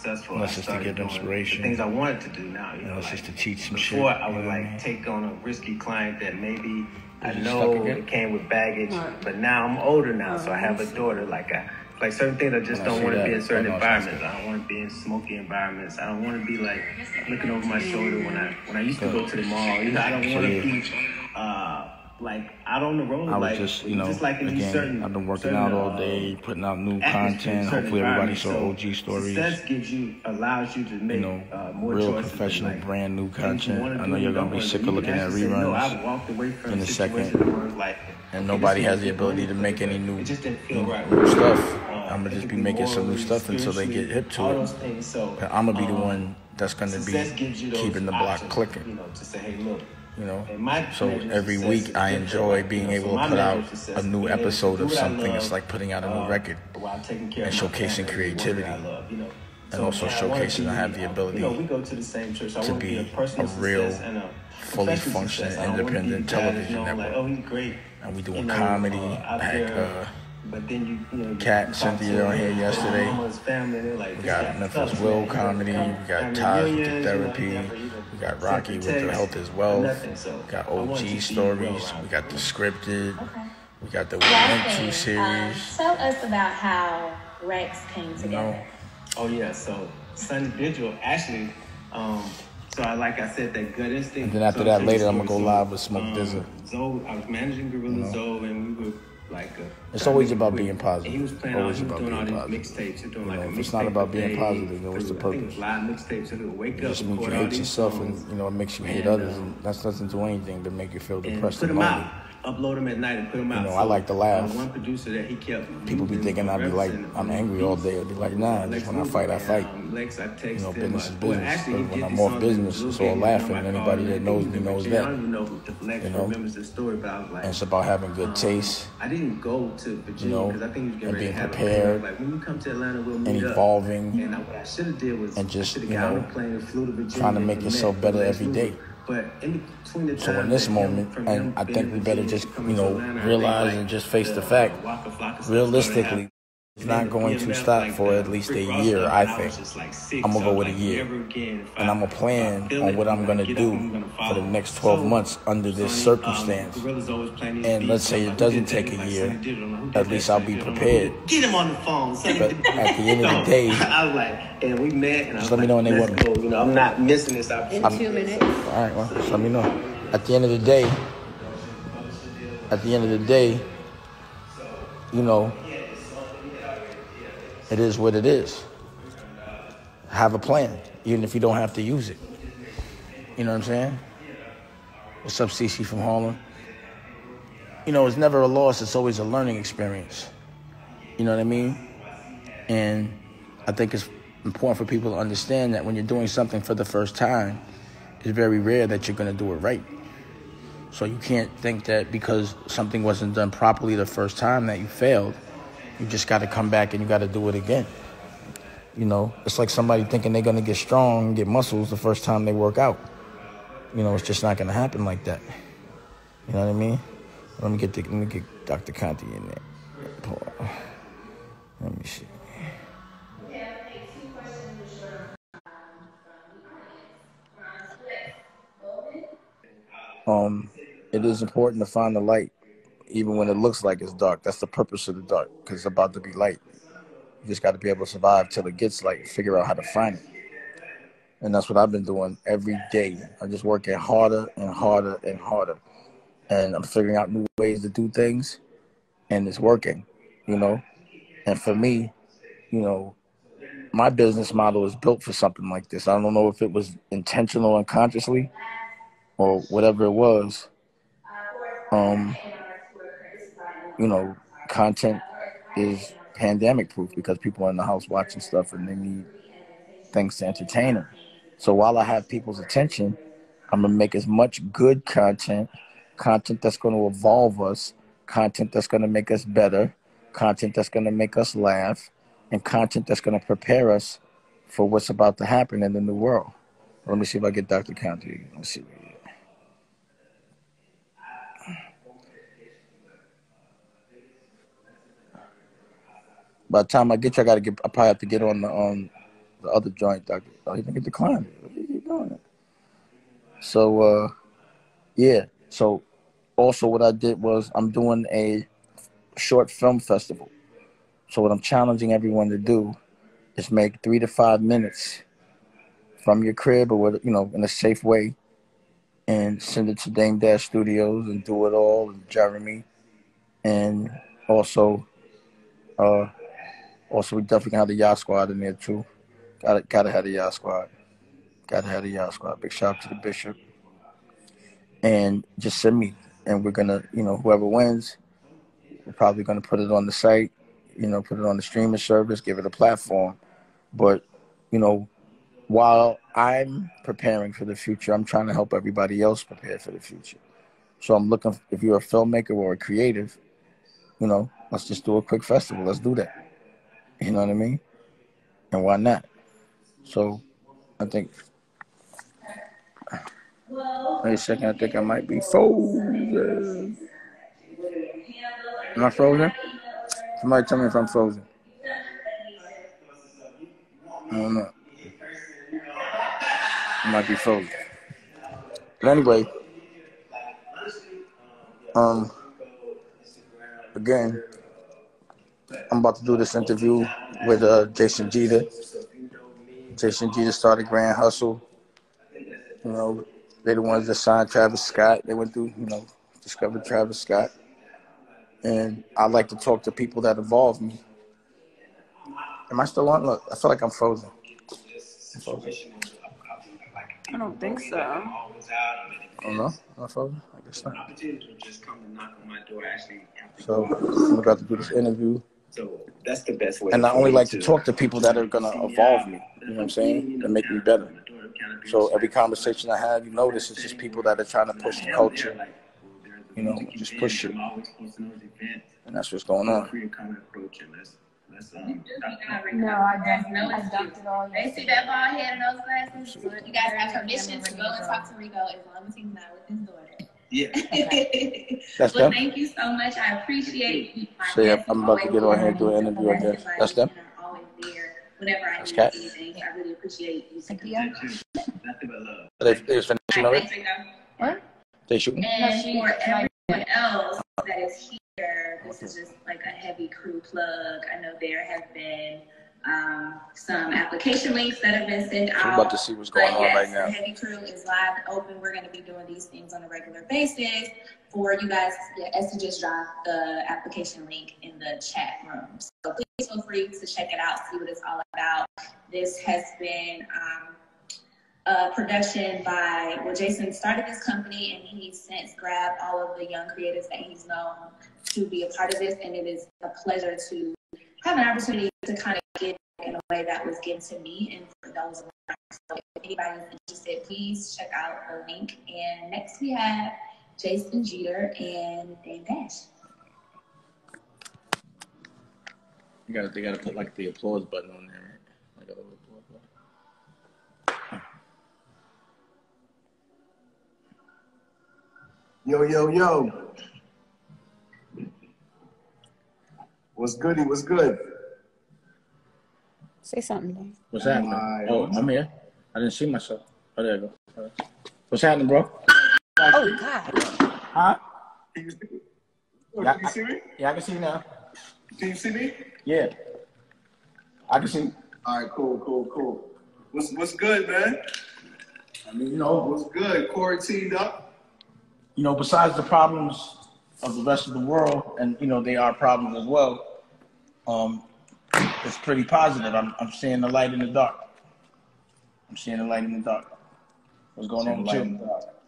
successful, Unless I it's to started give doing inspiration. the things I wanted to do now. You know, Unless it's to teach some shit. Before, I would you know what I mean? take on a risky client that maybe I you know stuck again? it came with baggage, but now I'm older now, so I have a daughter. Like certain things I just don't want to be in certain environments. I don't want to be in smoky environments. I don't want to be like looking over my shoulder when I used to go to the mall. You know, I don't want to be like out on the road. I was like, just, you know, like in again, I've been working out all day, putting out new content. Hopefully everybody saw OG stories. Success allows you to make more real choices professional, brand new content. I know do, you're going to be sick of looking at reruns in a second. And nobody has the ability to make any new stuff. I'm going to just be making some new stuff until they get hip to it. I'm going to be the one that's going to be keeping the block clicking. You know, so every week I enjoy being able to put out a new episode of something. It's like putting out a new record and showcasing creativity, and also showcasing I have the ability to be a real, fully functioning, independent television network. And we doing comedy. I had Kat, Cynthia on here yesterday. We got Memphis Will comedy. We got Taj with the therapy. We got Rocky with the health as wealth. We got OG stories. We got the scripted. We got the We Went To series. Tell us about how Rex came together. Oh yeah, so Sunny Vigil actually. So like I said, that gut instinct. And then after that, later I'm gonna go live with Smoke Dizza. Zoe, I was managing Gorilla Zoe, and we were like. It's always about being positive. He was playing always about being positive. Mixtapes, doing like if it's not about being positive, then what's the purpose? Live mixtapes, so wake up. Just means you hate yourself, and it makes you hate others, and that doesn't do anything but make you feel depressed and lonely. Upload them at night and put them out. I like to laugh. One producer that he kept. People be thinking I'd be like, I'm angry all day. I'd be like, nah, just when I fight, I fight. Business is business. But when I'm off business, it's all laughing. Anybody that knows me knows that. And it's about having good taste. I didn't go to Virginia because I think and being prepared, and evolving, and just trying to make yourself better every day. So in this moment, and I think we better just, realize and just face the fact, realistically, it's not going to stop for at least a year, I think. I'm going to go with a year. And I'm going to plan on what I'm going to do for the next 12 months under this circumstance. And let's say it doesn't take a year, at least I'll be prepared. Get him on the phone. But at the end of the day, I was like, and we met. And just let me know when they want me. I'm not missing this opportunity. In 2 minutes. All right, well, just let me know. At the end of the day, it is what it is. Have a plan, even if you don't have to use it. You know what I'm saying? What's up, CC from Harlem? It's never a loss. It's always a learning experience. You know what I mean? And I think it's important for people to understand that when you're doing something for the first time, it's very rare that you're going to do it right. So you can't think that because something wasn't done properly the first time that you failed. You just got to come back and you got to do it again. It's like somebody thinking they're going to get strong and get muscles the first time they work out. It's just not going to happen like that. You know what I mean? Let me get Dr. Conti in there. Let me see. It is important to find the light, even when it looks like it's dark. That's the purpose of the dark, because it's about to be light. You just got to be able to survive till it gets light, figure out how to find it. And that's what I've been doing every day. I'm just working harder and harder and harder. And I'm figuring out new ways to do things, and it's working, And for me, my business model is built for something like this. I don't know if it was intentional unconsciously or whatever it was. Content is pandemic proof because people are in the house watching stuff and they need things to entertain them. So while I have people's attention, I'm going to make as much good content that's going to evolve us, content that's going to make us better, content that's going to make us laugh, and content that's going to prepare us for what's about to happen in the new world. Let me see if I get Dr. Conti. Let's see. By the time I get you, I probably have to get on the other joint, Doctor. Oh, he didn't decline it. What are you doing? So, yeah. So, also what I did was I'm doing a short film festival. So what I'm challenging everyone to do is make 3 to 5 minutes from your crib or in a safe way, and send it to Dame Dash Studios and do it all, and Jeremy, and also we definitely gonna have the Yacht Squad in there too. Gotta have the Yacht Squad. Gotta have the Yacht Squad. Big shout out to the Bishop. And just send me, and we're gonna, whoever wins, we're probably gonna put it on the site, put it on the streaming service, give it a platform. But, while I'm preparing for the future, I'm trying to help everybody else prepare for the future. So I'm looking, if you're a filmmaker or a creative, let's just do a quick festival. Let's do that. You know what I mean? And why not? So I think, wait a second, I think I might be frozen. Am I frozen? Somebody tell me if I'm frozen. I don't know. I might be frozen. But anyway, again, I'm about to do this interview with Jason Jeter. Jason Jeter started Grand Hustle. They're the ones that signed Travis Scott. They went through, discovered Travis Scott. And I like to talk to people that involve me. Am I still on? Look, I feel like I'm frozen. I don't think so. Oh, no? Am I frozen? I guess not. So I'm about to do this interview. So that's the best way. And I only like to talk to people that are going to evolve me, you know what I'm saying, and make me better. So every conversation I have, this is just people that are trying to push the culture, just push it. And that's what's going on. No, I dumped it all. They see that bald head and those glasses. So you guys have permission to go and talk to Rico as long as he's not with his daughter. Yeah. Okay. That's well, them. Thank you so much. I appreciate you. So yeah, I'm about to get on here and do an interview right there. That's them. Always there whenever I need anything. I really appreciate you. Thank you. They finished shooting already? What? They shooting? And for everyone else that is here, this is just like a heavy crew plug. I know there have been some application links that have been sent out. We're about to see what's going on right now. The Heavy Crew is live and open. We're going to be doing these things on a regular basis for you guys. Essie just dropped the application link in the chat room. So please feel free to check it out, see what it's all about. This has been a production by, Jason started this company and he's since grabbed all of the young creatives that he's known to be a part of this. And it is a pleasure to have an opportunity to kind of give in a way that was given to me and for those around. So if anybody's interested, please check out the link. And next we have Jason Jeter and Dame Dash. They gotta put like the applause button on there, right? Like a little applause button. Yo. What's goody? What's good? Say something, Dave. What's happening? I'm here. I didn't see myself. Oh, there you go. What's happening, bro? Oh, God. Huh? Can you see me? Yeah, I can see you now. Can you see me? Yeah. I can see. All right, cool. What's good, man? I mean, what's good? Quarantined up? Besides the problems of the rest of the world, and, they are problems as well, it's pretty positive. I'm seeing the light in the dark. What's going on with you?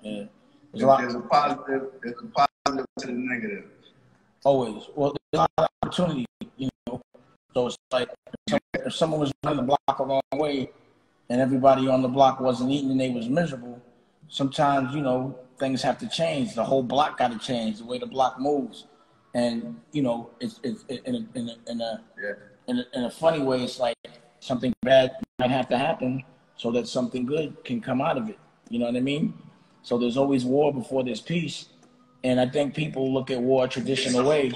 Yeah. There's a positive to the negative. Always. Well, there's a lot of opportunity, So it's like if someone was running the block a long way and everybody on the block wasn't eating and they was miserable, sometimes, things have to change. The whole block got to change, the way the block moves. And, it's in a funny way, it's like something bad might have to happen so that something good can come out of it. You know what I mean? So there's always war before there's peace. And I think people look at war a traditional way,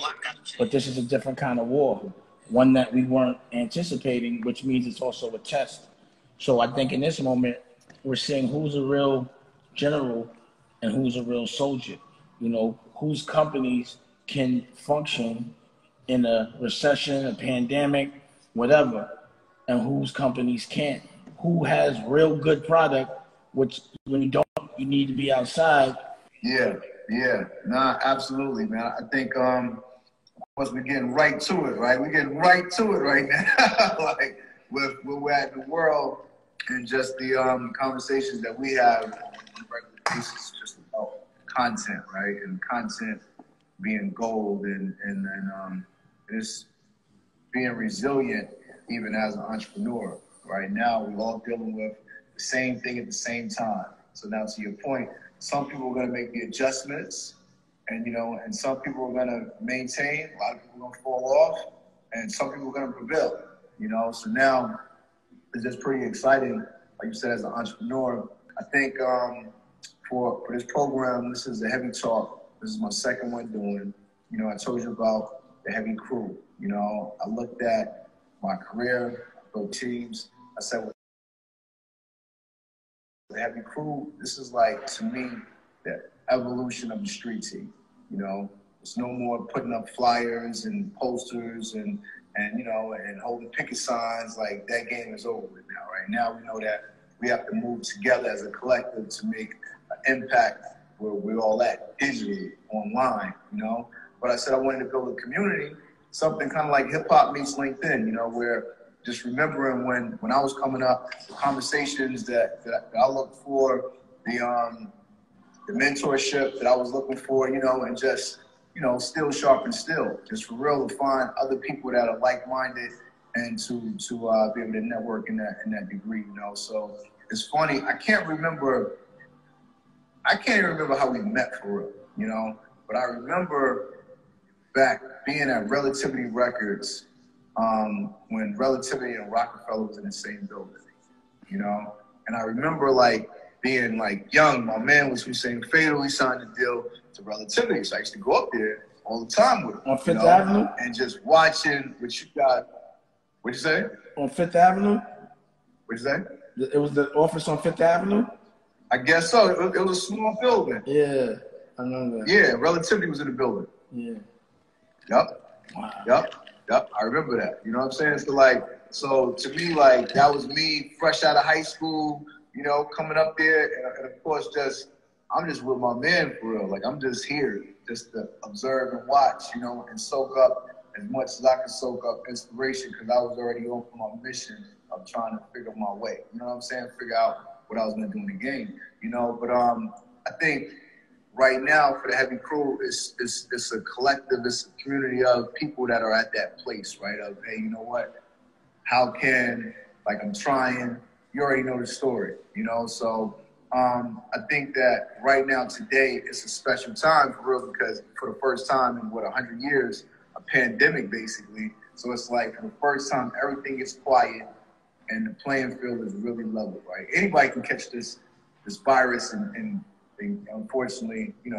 but this is a different kind of war, one that we weren't anticipating, which means it's also a test. So I think in this moment, we're seeing who's a real general and who's a real soldier. You know, whose companies can function in a recession, a pandemic, whatever, and whose companies can't. Who has real good product, which when you don't, you need to be outside. Yeah, yeah. Nah, absolutely, man. I think of course we're getting right to it, right? We're getting right to it right now. Like with where we're at in the world and just the conversations that we have on a regular basis just about content, right? And content being gold and just being resilient even as an entrepreneur. Right now, we're all dealing with the same thing at the same time. So now to your point, some people are going to make the adjustments and, and some people are going to maintain, a lot of people are going to fall off, and some people are going to prevail, So now it's just pretty exciting, like you said, as an entrepreneur. I think for this program, this is a heavy talk. This is my second one doing. I told you about the heavy crew. I looked at my career, I built teams. I said, well, the heavy crew, this is like, to me, the evolution of the street team. It's no more putting up flyers and posters and holding picket signs. Like, that game is over with now. Right now, we know that we have to move together as a collective to make an impact where we're all at, digitally, online, But I said I wanted to build a community, something kind of like hip-hop meets LinkedIn, where just remembering when I was coming up, the conversations that I looked for, the mentorship that I was looking for, and just, still sharp and still, just for real to find other people that are like-minded and to be able to network in that degree, So it's funny, I can't even remember how we met for real, but I remember back being at Relativity Records when Relativity and Rockefeller was in the same building, and I remember being young. My man was Hussein Fatal. He signed a deal to Relativity, so I used to go up there all the time with him. On Fifth Avenue? And just watching what you got. What'd you say? On Fifth Avenue? What'd you say? It was the office on Fifth Avenue? I guess so. It was a small building. Yeah, I remember that. Yeah, Relativity was in the building. Yeah. Yep. Wow. Yep. I remember that. You know what I'm saying? So to me, that was me fresh out of high school, coming up there. And of course, I'm just with my man for real. I'm just here just to observe and watch, and soak up as much as I can soak up inspiration, because I was already on for my mission of trying to figure my way. You know what I'm saying? Figure out what I was going to do in the game, But I think right now for the heavy crew, it's a collective, it's a community of people that are at that place, right? Of, hey, you know what? How can, I'm trying, you already know the story, So I think that right now, today, it's a special time for real, because for the first time in 100 years, a pandemic basically. So it's for the first time, everything is quiet and the playing field is really level, right? Anybody can catch this virus and unfortunately, it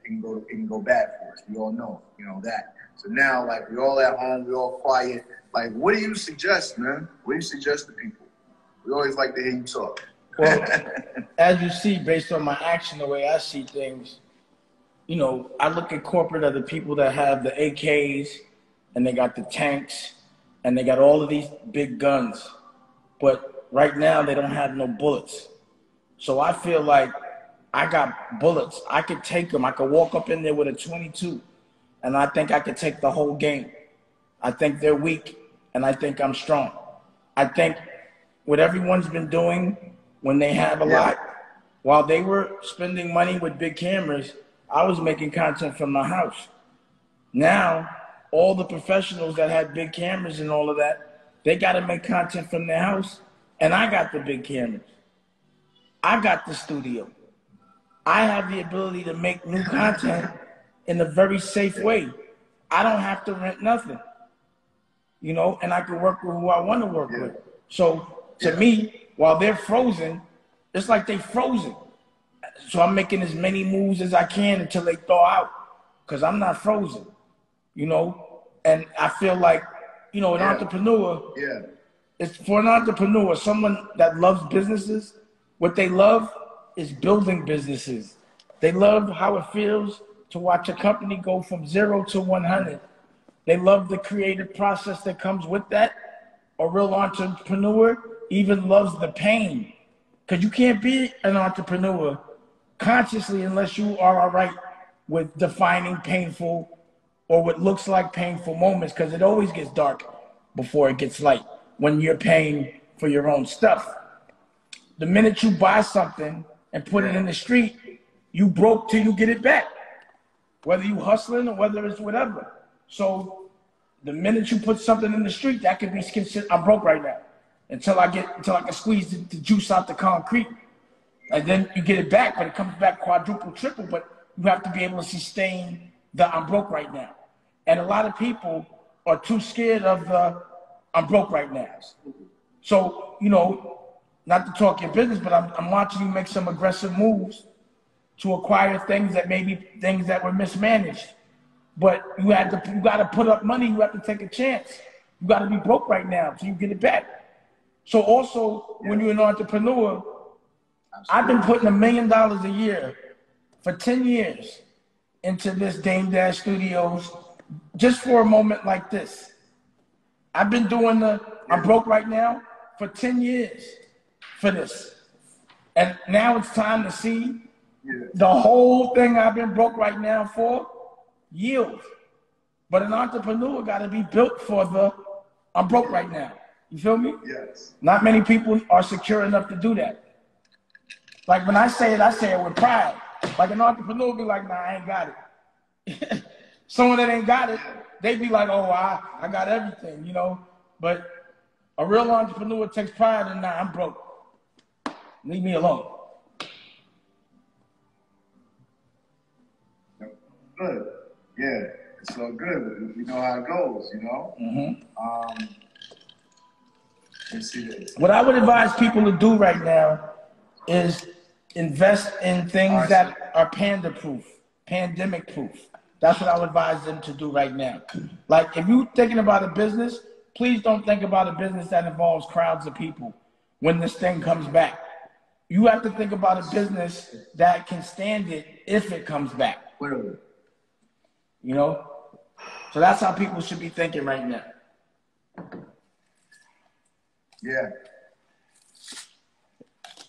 can go bad for us. We all know, that. So now, we're all at home, we're all quiet. What do you suggest, man? What do you suggest to people? We always like to hear you talk. Well, as you see, based on my action, the way I see things, I look at corporate as the people that have the AKs and they got the tanks and they got all of these big guns. But right now, they don't have no bullets. So I feel like I got bullets. I could take them. I could walk up in there with a 22, and I think I could take the whole game. I think they're weak, and I think I'm strong. I think what everyone's been doing when they have a lot, while they were spending money with big cameras, I was making content from my house. Now, all the professionals that had big cameras and all of that, they got to make content from their house, and I got the big cameras. I got the studio. I have the ability to make new content in a very safe way. I don't have to rent nothing, and I can work with who I want to work with. So to me, while they're frozen, it's like they frozen. So I'm making as many moves as I can until they thaw out, because I'm not frozen, And I feel like, an entrepreneur, it's for an entrepreneur, someone that loves businesses, what they love is building businesses. They love how it feels to watch a company go from 0 to 100. They love the creative process that comes with that. A real entrepreneur even loves the pain, because you can't be an entrepreneur consciously unless you are all right with defining painful or what looks like painful moments, because it always gets dark before it gets light when you're paying for your own stuff. The minute you buy something and put it in the street, you broke till you get it back, whether you hustling or whether it's whatever. So the minute you put something in the street, that could be considered, I'm broke right now, until I can squeeze the juice out the concrete. And then you get it back, but it comes back quadruple, triple, but you have to be able to sustain the I'm broke right now. And a lot of people are too scared of the I'm broke right now. So, you know, not to talk your business, but I'm watching you make some aggressive moves to acquire things that maybe things that were mismanaged. But you got to put up money. You have to take a chance. You got to be broke right now so you get it back. So also, when you're an entrepreneur, I've been putting $1 million a year for 10 years into this Dame Dash Studios just for a moment like this. I've been doing the I'm broke right now for 10 years for this. And now it's time to see the whole thing I've been broke right now for yield. But an entrepreneur got to be built for the I'm broke right now. You feel me? Yes. Not many people are secure enough to do that. Like when I say it with pride. Like an entrepreneur be like, nah, I ain't got it. Someone that ain't got it, they be like, oh, I got everything, you know. But a real entrepreneur takes pride in, nah, I'm broke. Leave me alone. Good. Yeah, it's so good. We know how it goes, you know? Mm-hmm. Let's see this. What I would advise people to do right now is invest in things that are panda-proof, pandemic-proof. That's what I would advise them to do right now. Like, if you're thinking about a business, please don't think about a business that involves crowds of people when this thing comes back. You have to think about a business that can stand it if it comes back. Clearly. You know? So that's how people should be thinking right now. Yeah.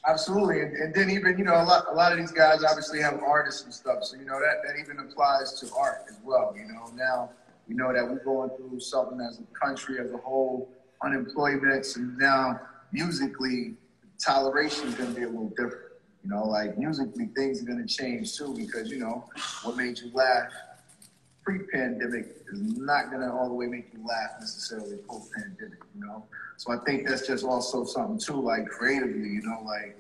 Absolutely. And then even, you know, a lot of these guys obviously have artists and stuff. So, you know, that even applies to art as well. You know, now we know that we're going through something as a country as a whole, unemployment. So now musically, toleration is going to be a little different. You know, like musically, things are going to change too, because, you know, what made you laugh pre-pandemic is not going to all the way make you laugh necessarily post-pandemic, you know? So I think that's just also something too, like creatively, you know, like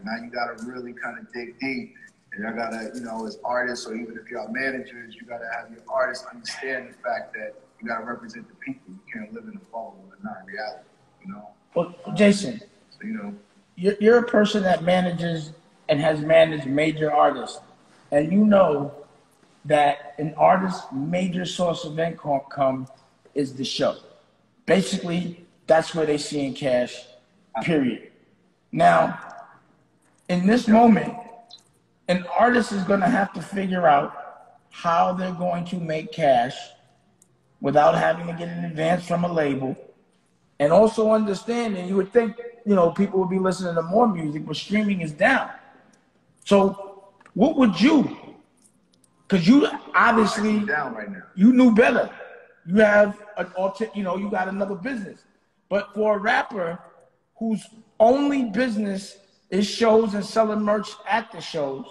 now you got to really kind of dig deep, and you got to, you know, as artists, or even if you're managers, you got to have your artists understand the fact that you got to represent the people. You can't live in a bubble or not reality, you know? Well, Jason, so, you know, you're a person that manages and has managed major artists, and you know that an artist's major source of income is the show. Basically, that's where they see in cash, period. Now, in this moment, an artist is going to have to figure out how they're going to make cash without having to get an advance from a label, and also understanding, you would think, you know, people would be listening to more music, but streaming is down. So what would you, because you obviously, down right now. You knew better. You have you got another business. But for a rapper whose only business is shows and selling merch at the shows,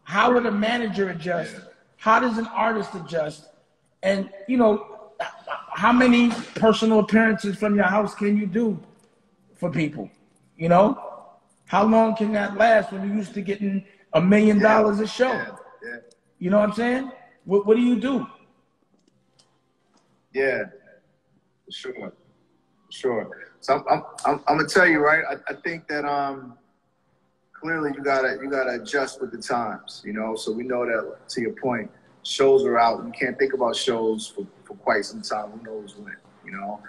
how would a manager adjust? How does an artist adjust? And, you know, how many personal appearances from your house can you do for people? You know? How long can that last when you're used to getting $1 million a show? Yeah. You know what I'm saying? What do you do? Yeah, sure. So I'm gonna tell you, right? I think that clearly you gotta adjust with the times, you know. So we know that, to your point, shows are out. You can't think about shows for quite some time. Who knows when, you know?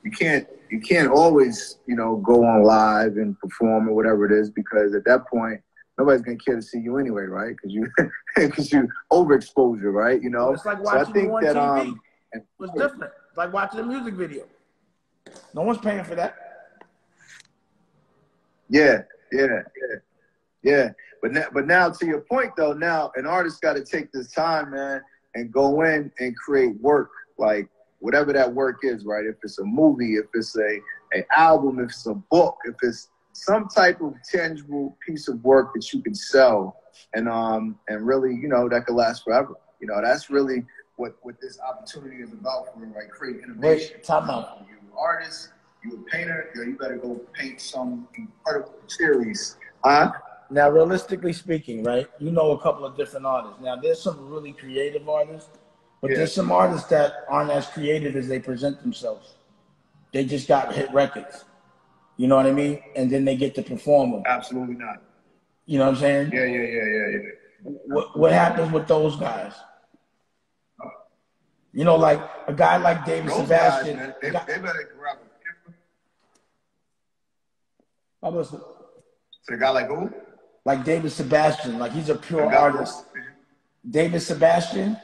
you can't always, you know, go on live and perform or whatever it is, because at that point nobody's gonna care to see you anyway, right? Because you overexposure, right? You know. Well, it's like watching you on TV. It's different. It's like watching a music video. No one's paying for that. Yeah. But now to your point though, now an artist got to take this time, man, and go in and create work, like whatever that work is, right? If it's a movie, if it's a album, if it's a book, if it's some type of tangible piece of work that you can sell and really, you know, that could last forever. You know, that's really what this opportunity is about for, like, create innovation. Wait, time out. You're an artist, you're a painter, you better go paint some incredible series. Huh? Now, realistically speaking, right, you know a couple of different artists. Now, there's some really creative artists, but there's some artists that aren't as creative as they present themselves. They just got hit records. You know what I mean? And then they get to perform them. Absolutely not. You know what I'm saying? Yeah. What happens with those guys? You know, like a guy like David Sebastian. Guys, they better grab a So a guy like who? Like David Sebastian. Like, he's a pure artist. David Sebastian?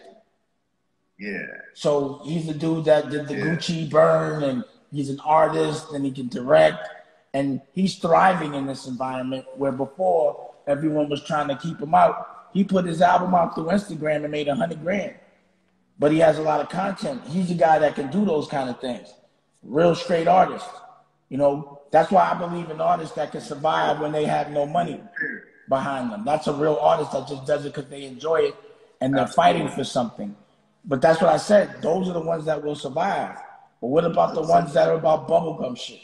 Yeah. So he's the dude that did the Gucci burn, and he's an artist, and he can direct. And he's thriving in this environment where before everyone was trying to keep him out. He put his album out through Instagram and made $100 grand. But he has a lot of content. He's a guy that can do those kind of things. Real straight artist. You know, that's why I believe in artists that can survive when they have no money behind them. That's a real artist that just does it because they enjoy it and they're fighting for something. But that's what I said. Those are the ones that will survive. But what about the ones that are about bubblegum shit?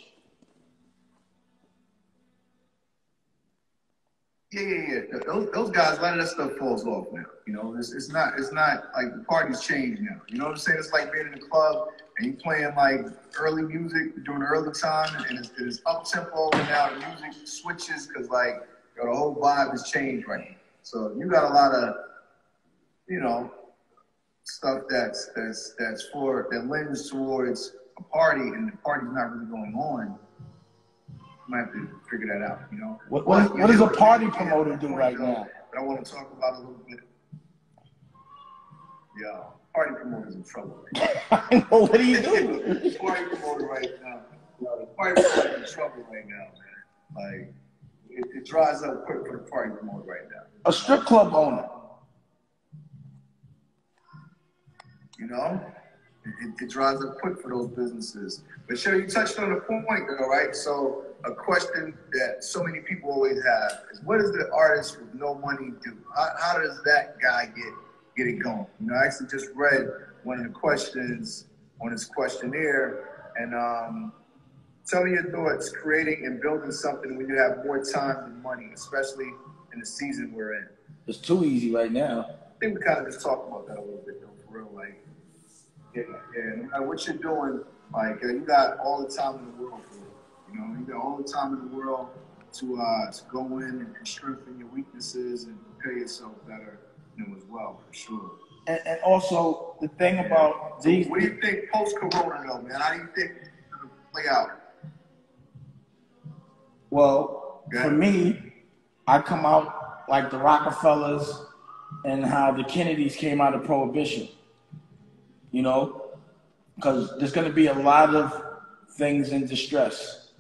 Yeah. Those guys, a lot of that stuff falls off now. You know, it's not like the party's changed now. You know what I'm saying? It's like being in a club and you playing like early music during the early time, and it's up tempo, and now the music switches because, like, you know, the whole vibe has changed right now. So you got a lot of, you know, stuff that lends towards a party, and the party's not really going on. You might have to figure that out, you know. What does a party promoter do right now? But I want to talk about a little bit. Yeah, party promoter's in trouble. Right? What do you do? Party promoter right now. The party promoter's in trouble right now, man. Like, it dries up quick for the party promoter right now. A strip club owner. You know? It dries up quick for those businesses. But sure, you touched on the point, though, right? So a question that so many people always have is, what does the artist with no money do? How does that guy get it going? You know, I actually just read one of the questions on his questionnaire, and tell me your thoughts creating and building something when you have more time than money, especially in the season we're in. It's too easy right now. I think we kind of just talked about that a little bit, though, for real. Like, yeah, no matter what you're doing, like, you got all the time in the world for it. You know, you got all the time in the world to go in and strengthen your weaknesses and prepare yourself better, you know, as well, for sure. And also, the thing about these... What do you think post-corona, though, man? How do you think it's going to play out? Well, for me, I come out like the Rockefellers and how the Kennedys came out of Prohibition. You know, because there's going to be a lot of things in distress.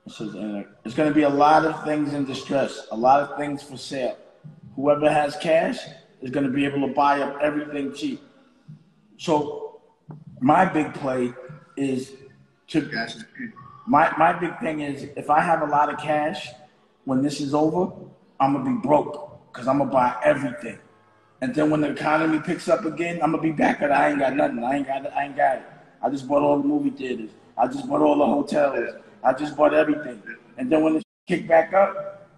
There's going to be a lot of things in distress, a lot of things for sale. Whoever has cash is going to be able to buy up everything cheap. So my big play is to, my big thing is, if I have a lot of cash, when this is over, I'm going to be broke because I'm going to buy everything. And then when the economy picks up again, I'm gonna be back at I ain't got nothing. I ain't got it. I just bought all the movie theaters. I just bought all the hotels. I just bought everything. And then when it kick back up,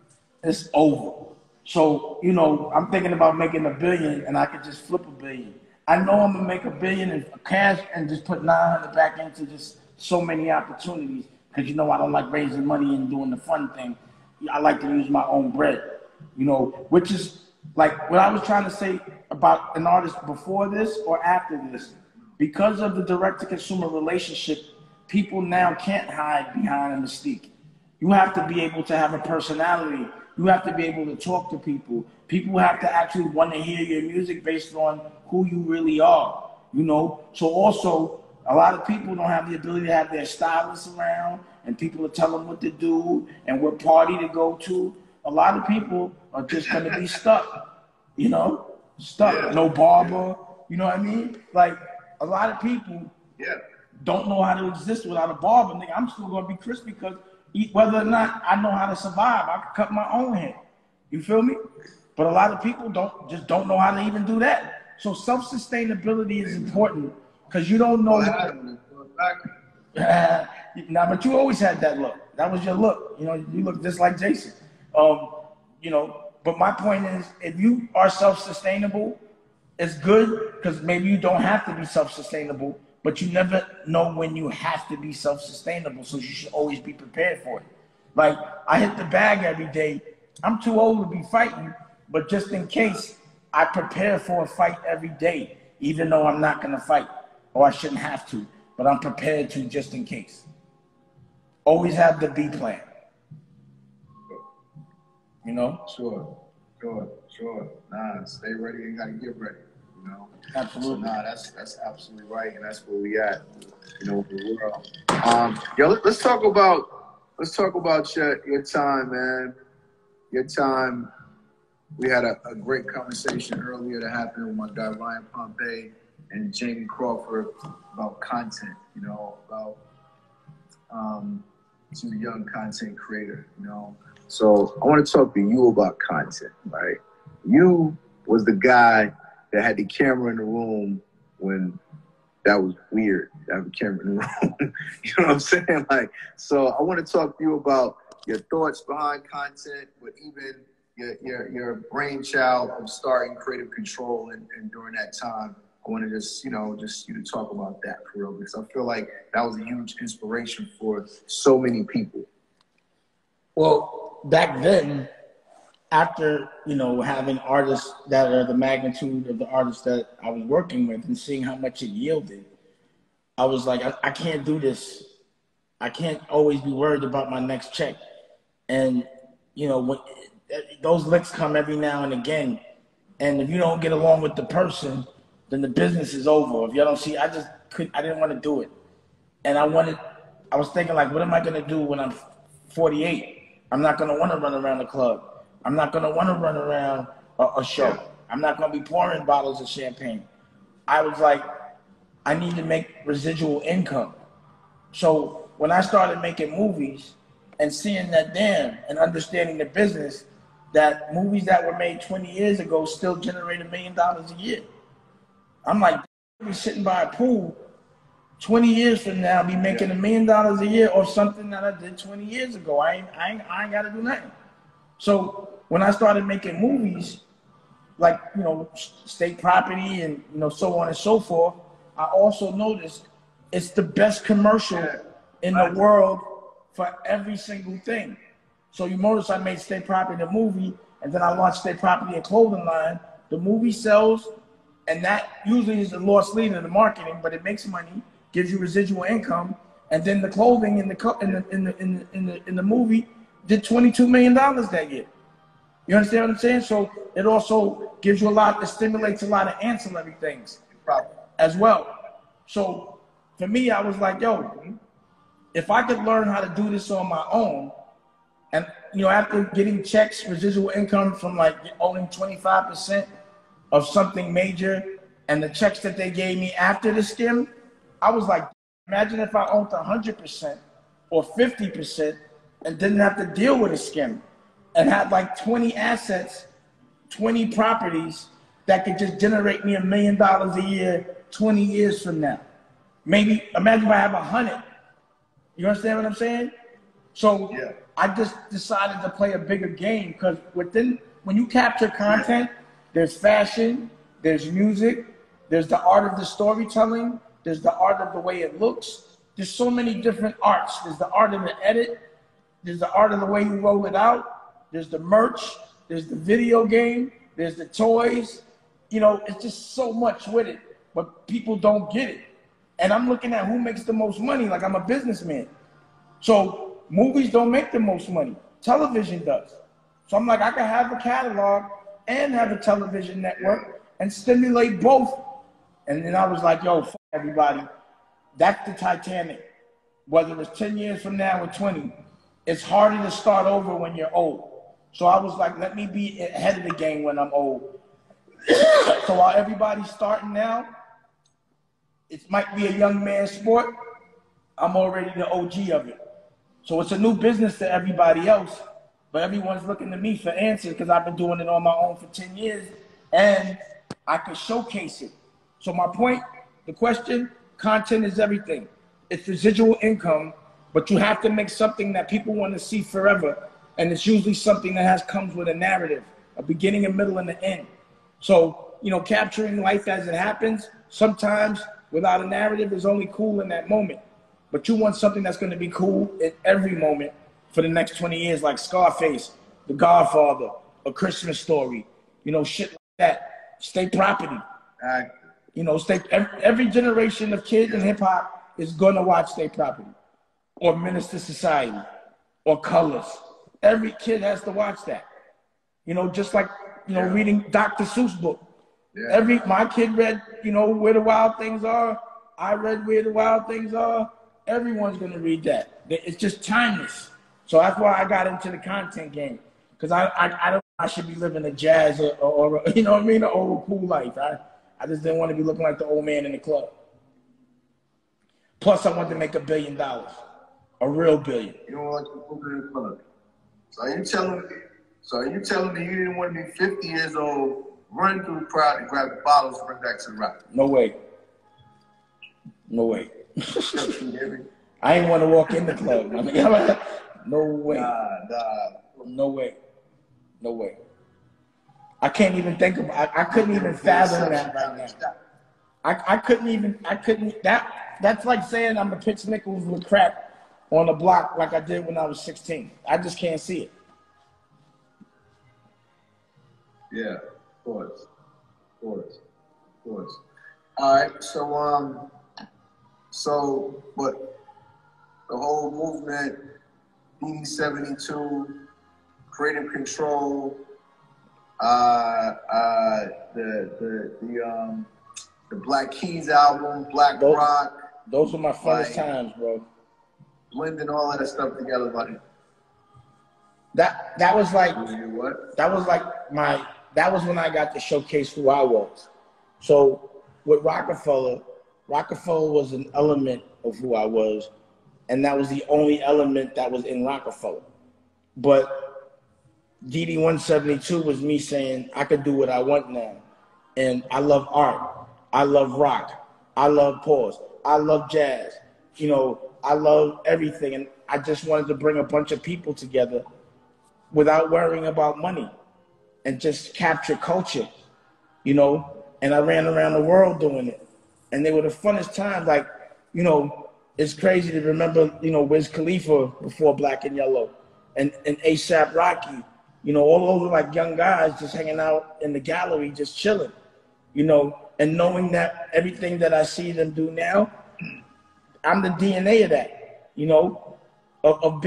it's over. So, you know, I'm thinking about making $1 billion, and I could just flip $1 billion. I know I'm gonna make $1 billion in cash and just put 900 back into just so many opportunities. Because, you know, I don't like raising money and doing the fun thing. I like to use my own bread, you know, which is like what I was trying to say about an artist before this or after this. Because of the direct-to-consumer relationship people now can't hide behind a mystique. You have to be able to have a personality. You have to be able to talk to people. People have to actually want to hear your music based on who you really are, you know? So also, a lot of people don't have the ability to have their stylists around and people to tell them what to do and what party to go to. A lot of people are just going to be stuck, you know? Stuck. No barber, you know what I mean? Like, a lot of people don't know how to exist without a barber. Nigga, I'm still going to be crispy because whether or not I know how to survive, I can cut my own hair. You feel me? But a lot of people don't know how to even do that. So self-sustainability is important because you don't know. Nah, but you always had that look. That was your look. You know, you look just like Jason. You know, but my point is, if you are self-sustainable, it's good because maybe you don't have to be self-sustainable, but you never know when you have to be self-sustainable, so you should always be prepared for it. Like, I hit the bag every day. I'm too old to be fighting, but just in case, I prepare for a fight every day, even though I'm not going to fight, or I shouldn't have to, but I'm prepared to just in case. Always have the B plan. You know? Sure. Nah, stay ready and gotta get ready. You know? Absolutely. So, nah, that's absolutely right, and that's where we at. You know, in the world. Yo, let's talk about your time, man. Your time. We had a great conversation earlier that happened with my guy Ryan Pompey and Jamie Crawford about content. You know, about to the young content creator. You know. So I want to talk to you about content, right? You was the guy that had the camera in the room when that was weird to have a camera in the room. You know what I'm saying? Like, so I want to talk to you about your thoughts behind content, but even your brainchild of starting Creative Control and during that time. I want to just you to talk about that for real, because I feel like that was a huge inspiration for so many people. Well, back then, after, you know, having artists that are the magnitude of the artists that I was working with and seeing how much it yielded, I was like, I can't do this. I can't always be worried about my next check. And, you know, when those licks come every now and again, and if you don't get along with the person, then the business is over. If you don't see, I didn't want to do it. And I was thinking, like, what am I going to do when I'm 48? I'm not going to want to run around the club. I'm not going to want to run around a show. I'm not going to be pouring bottles of champagne. I was like, I need to make residual income. So when I started making movies and seeing that and understanding the business, that movies that were made 20 years ago still generate $1 million a year. I'm like, I'll be sitting by a pool 20 years from now, be making $1 million a year or something that I did 20 years ago. I ain't got to do nothing. So when I started making movies, like, you know, state property and, you know, so on and so forth, I also noticed it's the best commercial in the world for every single thing. So you notice I made State Property the movie, and then I launched State Property a clothing line. The movie sells, and that usually is the lost lead in the marketing, but it makes money, gives you residual income, and then the clothing in the movie did $22 million that year. You understand what I'm saying? So it also gives you it stimulates a lot of ancillary things as well. So for me, I was like, yo, if I could learn how to do this on my own, and, you know, after getting checks, residual income from like owning 25% of something major, and the checks that they gave me after the skim, I was like, imagine if I owned 100% or 50% and didn't have to deal with a skim and had like 20 assets, 20 properties that could just generate me $1 million a year 20 years from now. Maybe, imagine if I have 100. You understand what I'm saying? So I just decided to play a bigger game, because when you capture content, there's fashion, there's music, there's the art of the storytelling, there's the art of the way it looks. There's so many different arts. There's the art of the edit, there's the art of the way you roll it out, there's the merch, there's the video game, there's the toys. You know, it's just so much with it, but people don't get it. And I'm looking at who makes the most money, like I'm a businessman. So movies don't make the most money. Television does. So I'm like, I can have a catalog and have a television network and stimulate both. And then I was like, yo, fuck everybody. That's the Titanic. Whether it's 10 years from now or 20, it's harder to start over when you're old. So I was like, let me be ahead of the game when I'm old. So while everybody's starting now, it might be a young man's sport, I'm already the OG of it. So it's a new business to everybody else, but everyone's looking to me for answers because I've been doing it on my own for 10 years and I can showcase it. So my point, the question, content is everything. It's residual income, but you have to make something that people want to see forever. And it's usually something that comes with a narrative, a beginning, a middle, and an end. So, you know, capturing life as it happens, sometimes without a narrative is only cool in that moment. But you want something that's going to be cool in every moment for the next 20 years, like Scarface, The Godfather, A Christmas Story, you know, shit like that. State Property. You know, every generation of kids in hip hop is going to watch State Property or Minister Society or Colors. Every kid has to watch that. You know, just like, you know, reading Dr. Seuss book. My kid read, you know, Where the Wild Things Are. I read Where the Wild Things Are. Everyone's going to read that. It's just timeless. So that's why I got into the content game. Because I don't I should be living a jazz or you know what I mean, an old cool life. I just didn't want to be looking like the old man in the club. Plus, I wanted to make $1 billion. A real billion. You don't want to go in the club. So are you telling me you didn't want to be 50 years old, run through the crowd and grab the bottles and bring back to the rock? No way. No way. I ain't want to walk in the club. I mean, no way. No way. No way. I can't even think of. I couldn't even fathom that right now. I couldn't. That's like saying I'm a pitch nickels with crack on the block like I did when I was 16. I just can't see it. Yeah, of course. All right, but the whole movement, B72, creative control, the Black Keys album, Black Rock. Those were my funnest times, bro. Blending all of that stuff together, buddy. That was like what? That was when I got to showcase who I was. So with Rockefeller was an element of who I was, and that was the only element that was in Rockefeller. But DD 172 was me saying I could do what I want now. And I love art. I love rock. I love pause. I love jazz. You know, I love everything. And I just wanted to bring a bunch of people together without worrying about money and just capture culture, you know? And I ran around the world doing it. And they were the funnest times. Like, you know, it's crazy to remember, you know, Wiz Khalifa before Black and Yellow and A$AP Rocky, you know, all those like young guys just hanging out in the gallery, just chilling, you know, and knowing that everything that I see them do now, I'm the DNA of that, you know, of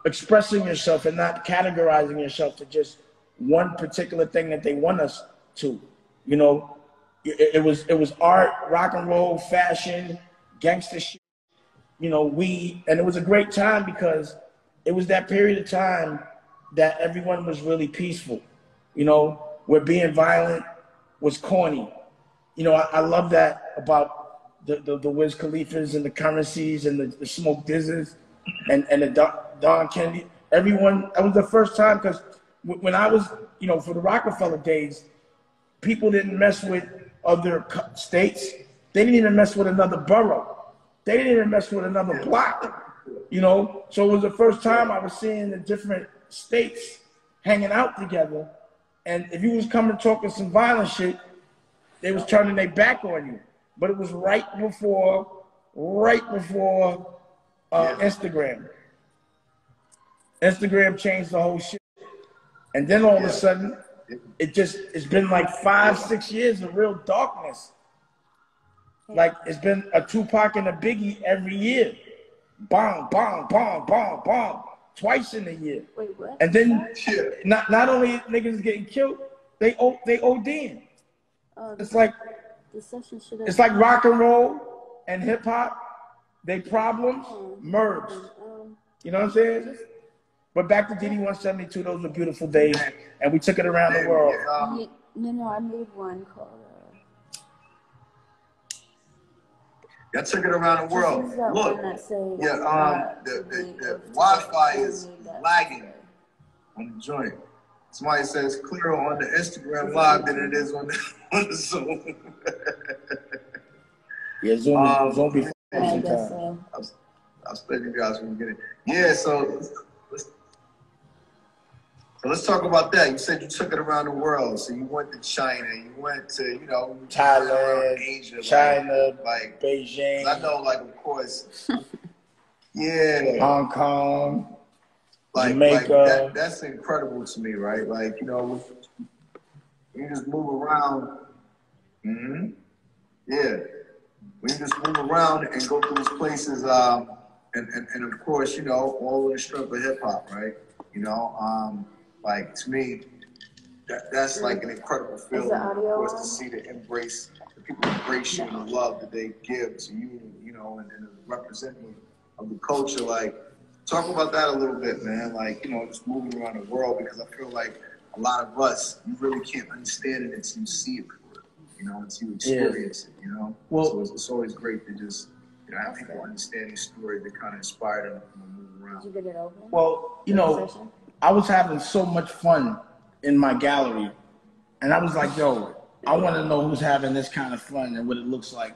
expressing yourself and not categorizing yourself to just one particular thing that they want us to, you know. It was art, rock and roll, fashion, gangster shit, you know, and it was a great time because it was that period of time that everyone was really peaceful, you know, where being violent was corny. You know, I love that about the Wiz Khalifas and the Currencies and the Smoke Dizzes and the Don Kennedy. Everyone, that was the first time because when I was, you know, for the Rockefeller days, people didn't mess with other states. They didn't even mess with another borough. They didn't even mess with another block, you know? So it was the first time I was seeing the different states hanging out together. And if you was coming talking some violent shit, they was turning their back on you. But it was right before Instagram. Instagram changed the whole shit. And then all of a sudden, it's been like 5-6 years of real darkness. Like it's been a Tupac and a Biggie every year. Bomb, bomb, bomb, bomb, bomb. Twice in a year. Wait, what? And then not only niggas getting killed, they ODing. It's like it's like rock and roll and hip hop. They problems merge. You know what I'm saying? But back to DD 172, those were beautiful days, and we took it around the world. No, I made one called. Y'all took it around the world. Look, the Wi-Fi is lagging on the joint. Somebody says clearer on the Instagram live than it is on the Zoom. Yeah, Zoom be sometimes. I'll split you guys when you get it. Yeah, so let's talk about that. You said you took it around the world. So you went to China, you went to, Thailand, Asia, China, like Beijing. I know, like, of course, yeah. Hong Kong, Jamaica. That's incredible to me, right? Like, when you just move around. Yeah. When you just move around and go to these places, and of course, all in the strength of hip hop, right? Like, to me, that's like an incredible feeling, of course, to see the people embrace you and the love that they give to you, and the representing of the culture. Like, talk about that a little bit, man. Like, just moving around the world, because I feel like a lot of us, you really can't understand it until you see it, until you experience it, Well, so it's always great to just, have people understand these stories that kind of inspire them to move around. Did you get it open? Well, I was having so much fun in my gallery, and I was like, yo, I want to know who's having this kind of fun and what it looks like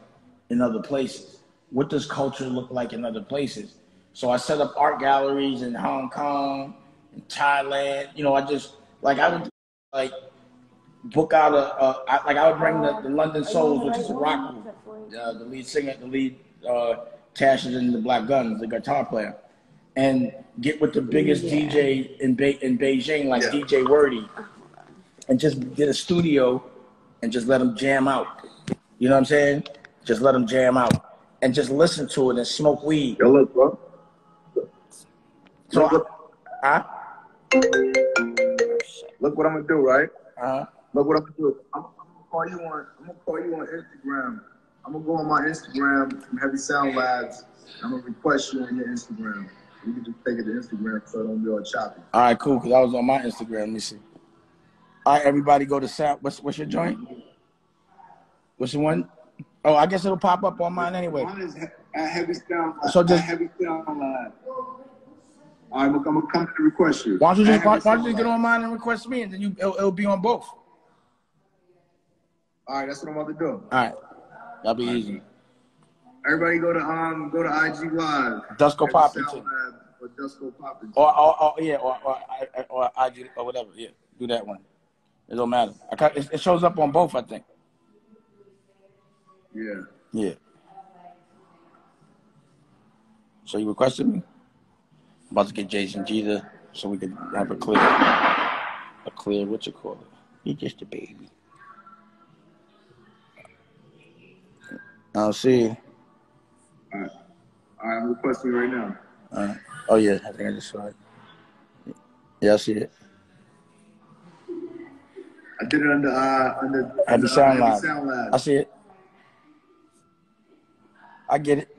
in other places. What does culture look like in other places? So I set up art galleries in Hong Kong, in Thailand. I would book out I would bring the London Souls, which is a rock group. The lead Tash is in the Black Guns, the guitar player, and get with the biggest DJ in Beijing, like DJ Wordy, and just get a studio and just let them jam out. You know what I'm saying? Just let them jam out and just listen to it and smoke weed. Yo, look, bro. So, look what I'm gonna do, right? Look what I'm gonna do. I'm gonna call you on Instagram. I'm gonna go on my Instagram from Heavy Sound Labs. I'm gonna request you on your Instagram. You can just take it to Instagram so it don't be all choppy. All right, cool. Cause I was on my Instagram. Let me see. All right, everybody, go to Sound. What's your joint? What's the one? Oh, I guess it'll pop up on mine anyway. Mine is at Heavy Sound Labs. So just Heavy Sound Labs. All right, I'm gonna come to request you. Why don't you just get on mine and request me, and then it'll be on both. All right, that's what I'm about to do. All right, that'll be easy. Everybody go to IG Live. Dusko Poppington. Or Dusko Poppington. Or IG or whatever. Yeah, do that one. It don't matter. It shows up on both, I think. Yeah. Yeah. So you requested me? I'm about to get Jason Jeter so we can have a clear, what you call it? He's just a baby. I'll see. All right, I'm requesting right now. Oh yeah, I think I just saw it. Yeah, I see it. I did it under Heavy Sound Labs. I see it. I get it.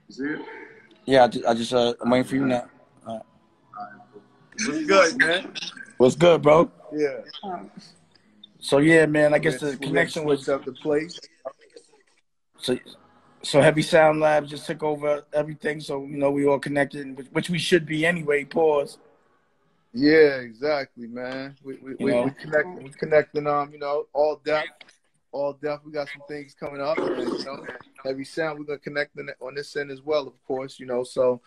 You see it? Yeah, I'm waiting for you now. All right. What's good, man? What's good, bro? Yeah. So yeah, man, I guess the connection was up the place. So Heavy Sound Labs just took over everything. So we all connected, which we should be anyway. Pause. Yeah, exactly, man. We connecting. All deaf. We got some things coming up. And, Heavy Sound. We're gonna connect on this end as well, of course. So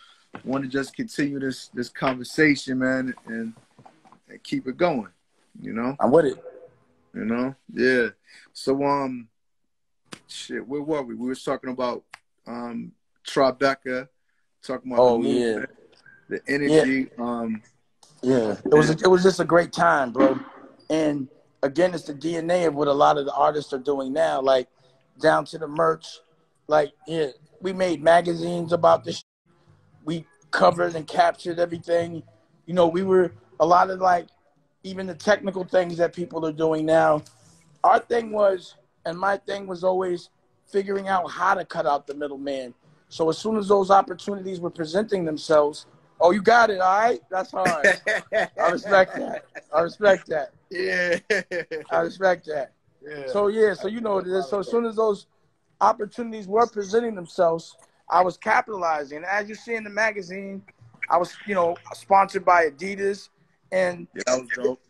want to just continue this conversation, man, and keep it going. I'm with it. Yeah. So shit, where were we? We were talking about Tribeca, talking about the movement, the energy. Yeah. It was just a great time, bro. And again, it's the DNA of what a lot of the artists are doing now, like down to the merch. Like, yeah, we made magazines about this. We covered and captured everything. You know, we were a lot of like even the technical things that people are doing now. Our thing was, and my thing was always figuring out how to cut out the middleman. So as soon as those opportunities were presenting themselves, oh, you got it, all right? That's hard. I respect that. I respect that. Yeah. I respect that. Yeah. So, you know what it is. So as soon as those opportunities were presenting themselves, I was capitalizing. As you see in the magazine, I was, you know, sponsored by Adidas. And yeah, that was dope.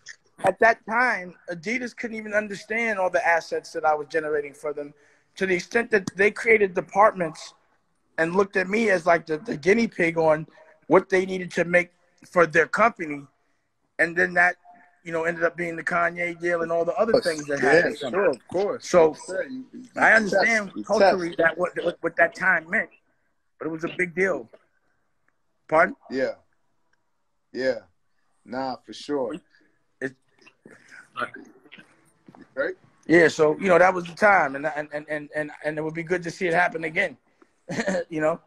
At that time, Adidas couldn't even understand all the assets that I was generating for them, to the extent that they created departments and looked at me as like the guinea pig on what they needed to make for their company. And then that, you know, ended up being the Kanye deal and all the other things that happened. Yeah, sure, of course. So you I understand culturally that what that time meant, but it was a big deal. Pardon? Yeah. Yeah. Nah, for sure. Right? Yeah, so you know that was the time, and it would be good to see it happen again. You know,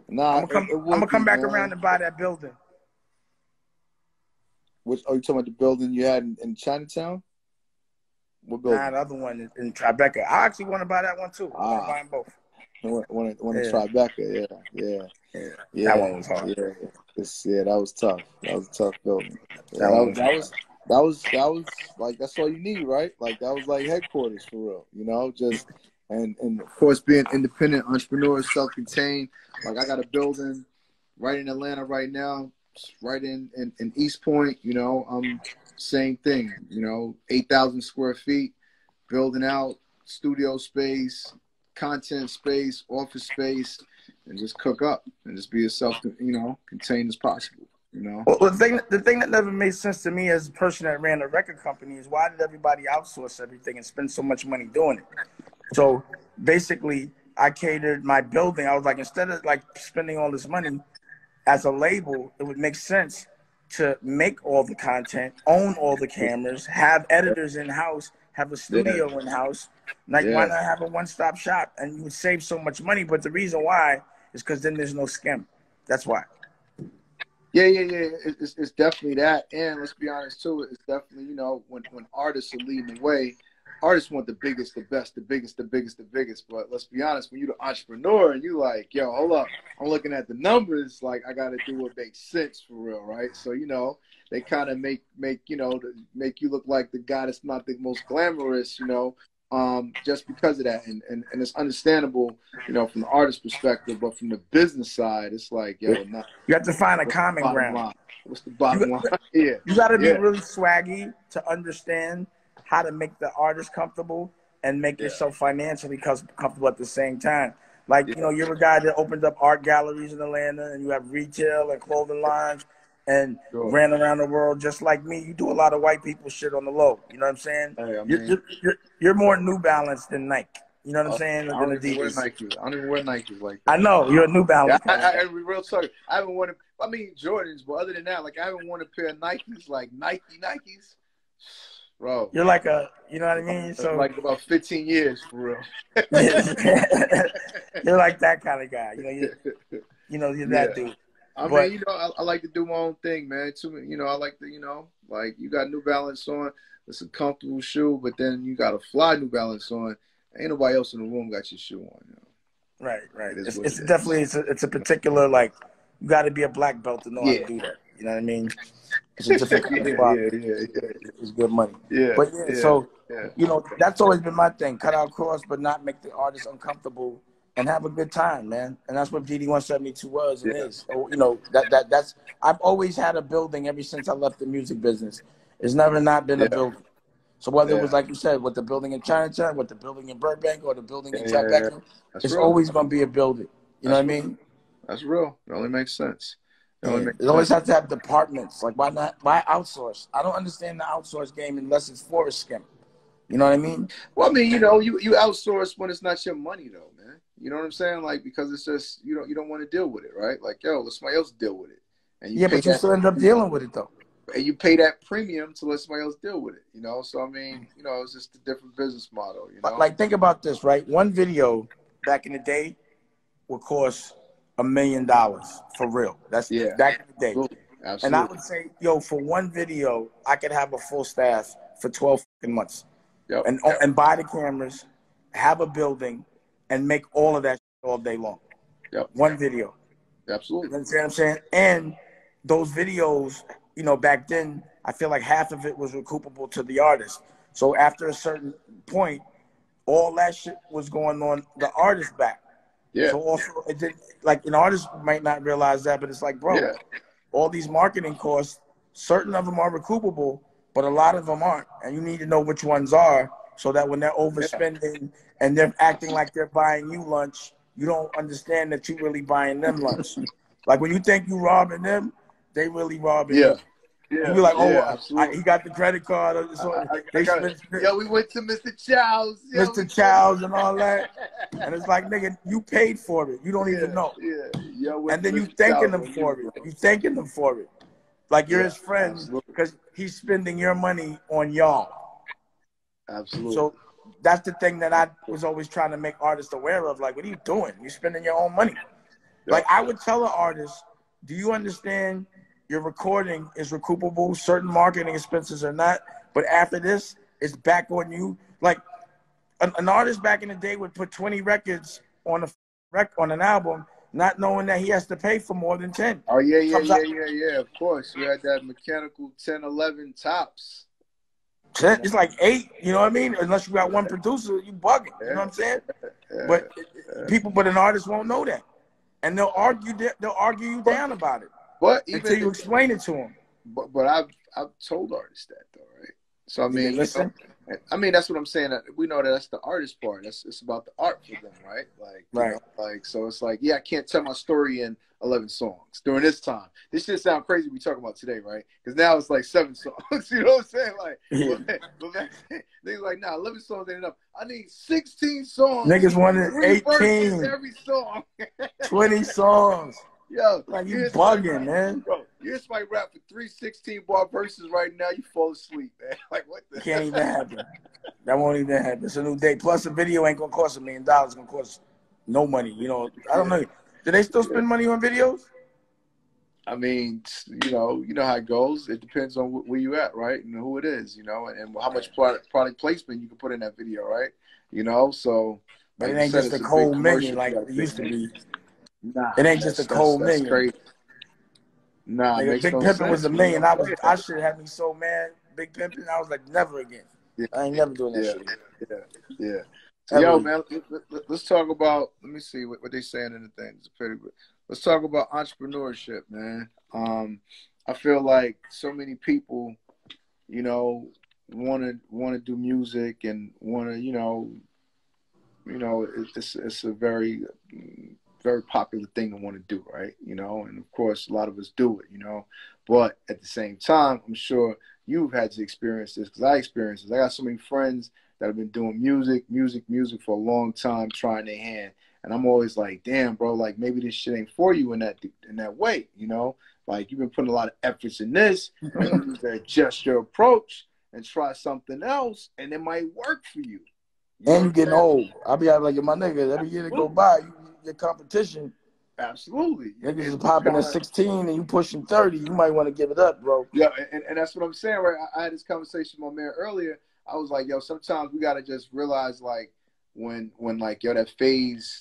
nah, I'm gonna come back around and buy that building. Which are you talking about? The building you had in Chinatown? What building? Nah, the other one in Tribeca. I actually want to buy that one too. I want to buy them both. Want to Tribeca? Yeah. That one was hard. Yeah, that was tough. That was a tough building. That was like that's all you need, right? Like that was like headquarters for real, you know. Just and of course being independent entrepreneurs, self-contained. Like I got a building right in Atlanta right now, right in East Point. You know, same thing. You know, 8,000 square feet, building out studio space, content space, office space, and just cook up and just be as contained as possible. You know. Well, the thing that never made sense to me as a person that ran a record company is why did everybody outsource everything and spend so much money doing it? So basically, I catered my building. I was like, instead of like spending all this money as a label, it would make sense to make all the content, own all the cameras, have editors in house, have a studio in house. Like, why not have a one-stop shop? And you would save so much money. But the reason why is because then there's no scam. That's why. Yeah. It's definitely that. And let's be honest, too, it's definitely, you know, when artists are leading the way, artists want the biggest, the best, the biggest. But let's be honest, when you're the entrepreneur and you like, yo, hold up, I'm looking at the numbers, like I got to do what makes sense for real, right? So, you know, they kind of make you look like the guy that's not the most glamorous, you know, just because of that. And it's understandable, you know, from the artist perspective, but from the business side, it's like, yo, you have to find a common ground. Line? What's the bottom line? Yeah. You got to be really swaggy to understand how to make the artist comfortable and make yourself financially comfortable at the same time. Like, you know, you're a guy that opened up art galleries in Atlanta and you have retail and clothing lines and ran around the world just like me. You do a lot of white people shit on the low. You know what I'm saying? Hey, you're more New Balance than Nike. You know what I'm saying? I don't even wear Nikes. I don't even wear Nikes like that. I know. You're a New Balance. I real talk. I haven't worn Jordans, but other than that, like I haven't worn a pair of Nikes, like Nikes. Bro. You're like you know what I mean? So like about 15 years for real. You're like that kind of guy. You know, you're that dude. I mean, you know, I like to do my own thing, man. You know, I like to, you know, like you got New Balance on, it's a comfortable shoe, but then you got a fly New Balance on. Ain't nobody else in the room got your shoe on. You know? Right. It's definitely it's a particular, like, you got to be a black belt to know how to do that. You know what I mean? It's a different kind of spot. It's good money. So you know, that's always been my thing. Cut out costs, but not make the artist uncomfortable and have a good time, man. And that's what GD 172 was and is. So, you know, that's I've always had a building ever since I left the music business. It's never not been a building. So whether it was, like you said, with the building in Chinatown, with the building in Burbank, or the building in Tribeca, it's always going to be a building. You know what I mean? That's real. It only makes sense. It always has to have departments. Like, why not? Why outsource? I don't understand the outsource game unless it's for a scam. You know what I mean? Well, I mean, you know, you outsource when it's not your money, though, man. You know what I'm saying? Like, because it's just you don't want to deal with it, right? Like, yo, let somebody else deal with it. And but you still end up dealing with it, though. and you pay that premium to let somebody else deal with it, you know? So, I mean, you know, it's just a different business model, you know? Like, think about this, right? One video back in the day would cost $1 million for real. That's back in the day. Absolutely. Absolutely. And I would say, yo, for one video, I could have a full staff for 12 months. Yep. And buy the cameras, have a building, and make all of that all day long. Yep. One video. Absolutely. You understand what I'm saying? And those videos, you know, back then, I feel like half of it was recoupable to the artist. So after a certain point, all that shit was going on the artist back. Yeah. So also, it did, like, an artist might not realize that, but it's like, bro, all these marketing costs, certain of them are recoupable, but a lot of them aren't. And you need to know which ones are so that when they're overspending and they're acting like they're buying you lunch, you don't understand that you're really buying them lunch. Like, when you think you robbing them, they really robbing you. Yeah. You're like, he got the credit card. So we went to Mr. Chow's. Mr. Chow's and all that. And it's like, nigga, you paid for it. You don't even know. And then you thanking them for it. You thanking them for it. Like, you're his friend because he's spending your money on y'all. Absolutely. So that's the thing that I was always trying to make artists aware of. Like, what are you doing? You're spending your own money. Like, I would tell an artist, do you understand your recording is recoupable? Certain marketing expenses are not. But after this, it's back on you. Like, an artist back in the day would put 20 records on an album, not knowing that he has to pay for more than 10. Oh, yeah, of course. We had that mechanical 10, 11 tops. It's like 8, you know what I mean? Unless you got one producer, you bugging. You know what I'm saying? But but an artist won't know that. And they'll argue you down about it. But until you explain it to them. But I've told artists that though, right? So I mean, listen. I mean, that's what I'm saying. We know that that's the artist part. It's about the art for them, right? Like, you know, like, so it's like, I can't tell my story in 11 songs during this time. This shit sound crazy we talking about today, right? Because now it's like 7 songs. You know what I'm saying? Like, but back then, niggas like, 11 songs ain't enough. I need 16 songs. Niggas wanted 18 every song. 20 songs. Yo, like, you bugging, man. Bro, you hear somebody rap for 3 16-bar verses right now, you fall asleep, man. Like, what the Can't even happen. That won't even happen. It's a new day. Plus, a video ain't gonna cost $1 million. It's gonna cost no money. You know, I don't know. Do they still spend money on videos? I mean, you know how it goes. It depends on where you at, right? And who it is, you know, and how much product placement you can put in that video, right? You know, so. But it ain't just a cold million like it used to be. Nah, it ain't just a cold million. That's crazy. Nah, Big Pimpin' was $1 million. I should have me so mad. Big Pimpin', I was like, never again. I ain't never doing that shit. Yeah. Yo, man, let's talk about. Let me see what they saying in the thing. Let's talk about entrepreneurship, man. I feel like so many people, you know, want to do music and want to, you know, it's a very popular thing to want to do, right? You know, and of course, a lot of us do it, you know. But at the same time, I'm sure you've had to experience this because I experienced this. I got so many friends that have been doing music for a long time, trying their hand. And I'm always like, damn, bro, like maybe this shit ain't for you in that way, you know? Like you've been putting a lot of efforts in this, and you need to adjust your approach and try something else, and it might work for you. And you getting old. I'll be like, my nigga, every year that go by, your competition. Absolutely. Niggas is popping at 16 and you pushing 30. You might want to give it up, bro. Yeah, and that's what I'm saying, right? I had this conversation with my man earlier. I was like, yo, sometimes we got to just realize, like, when like, yo, that phase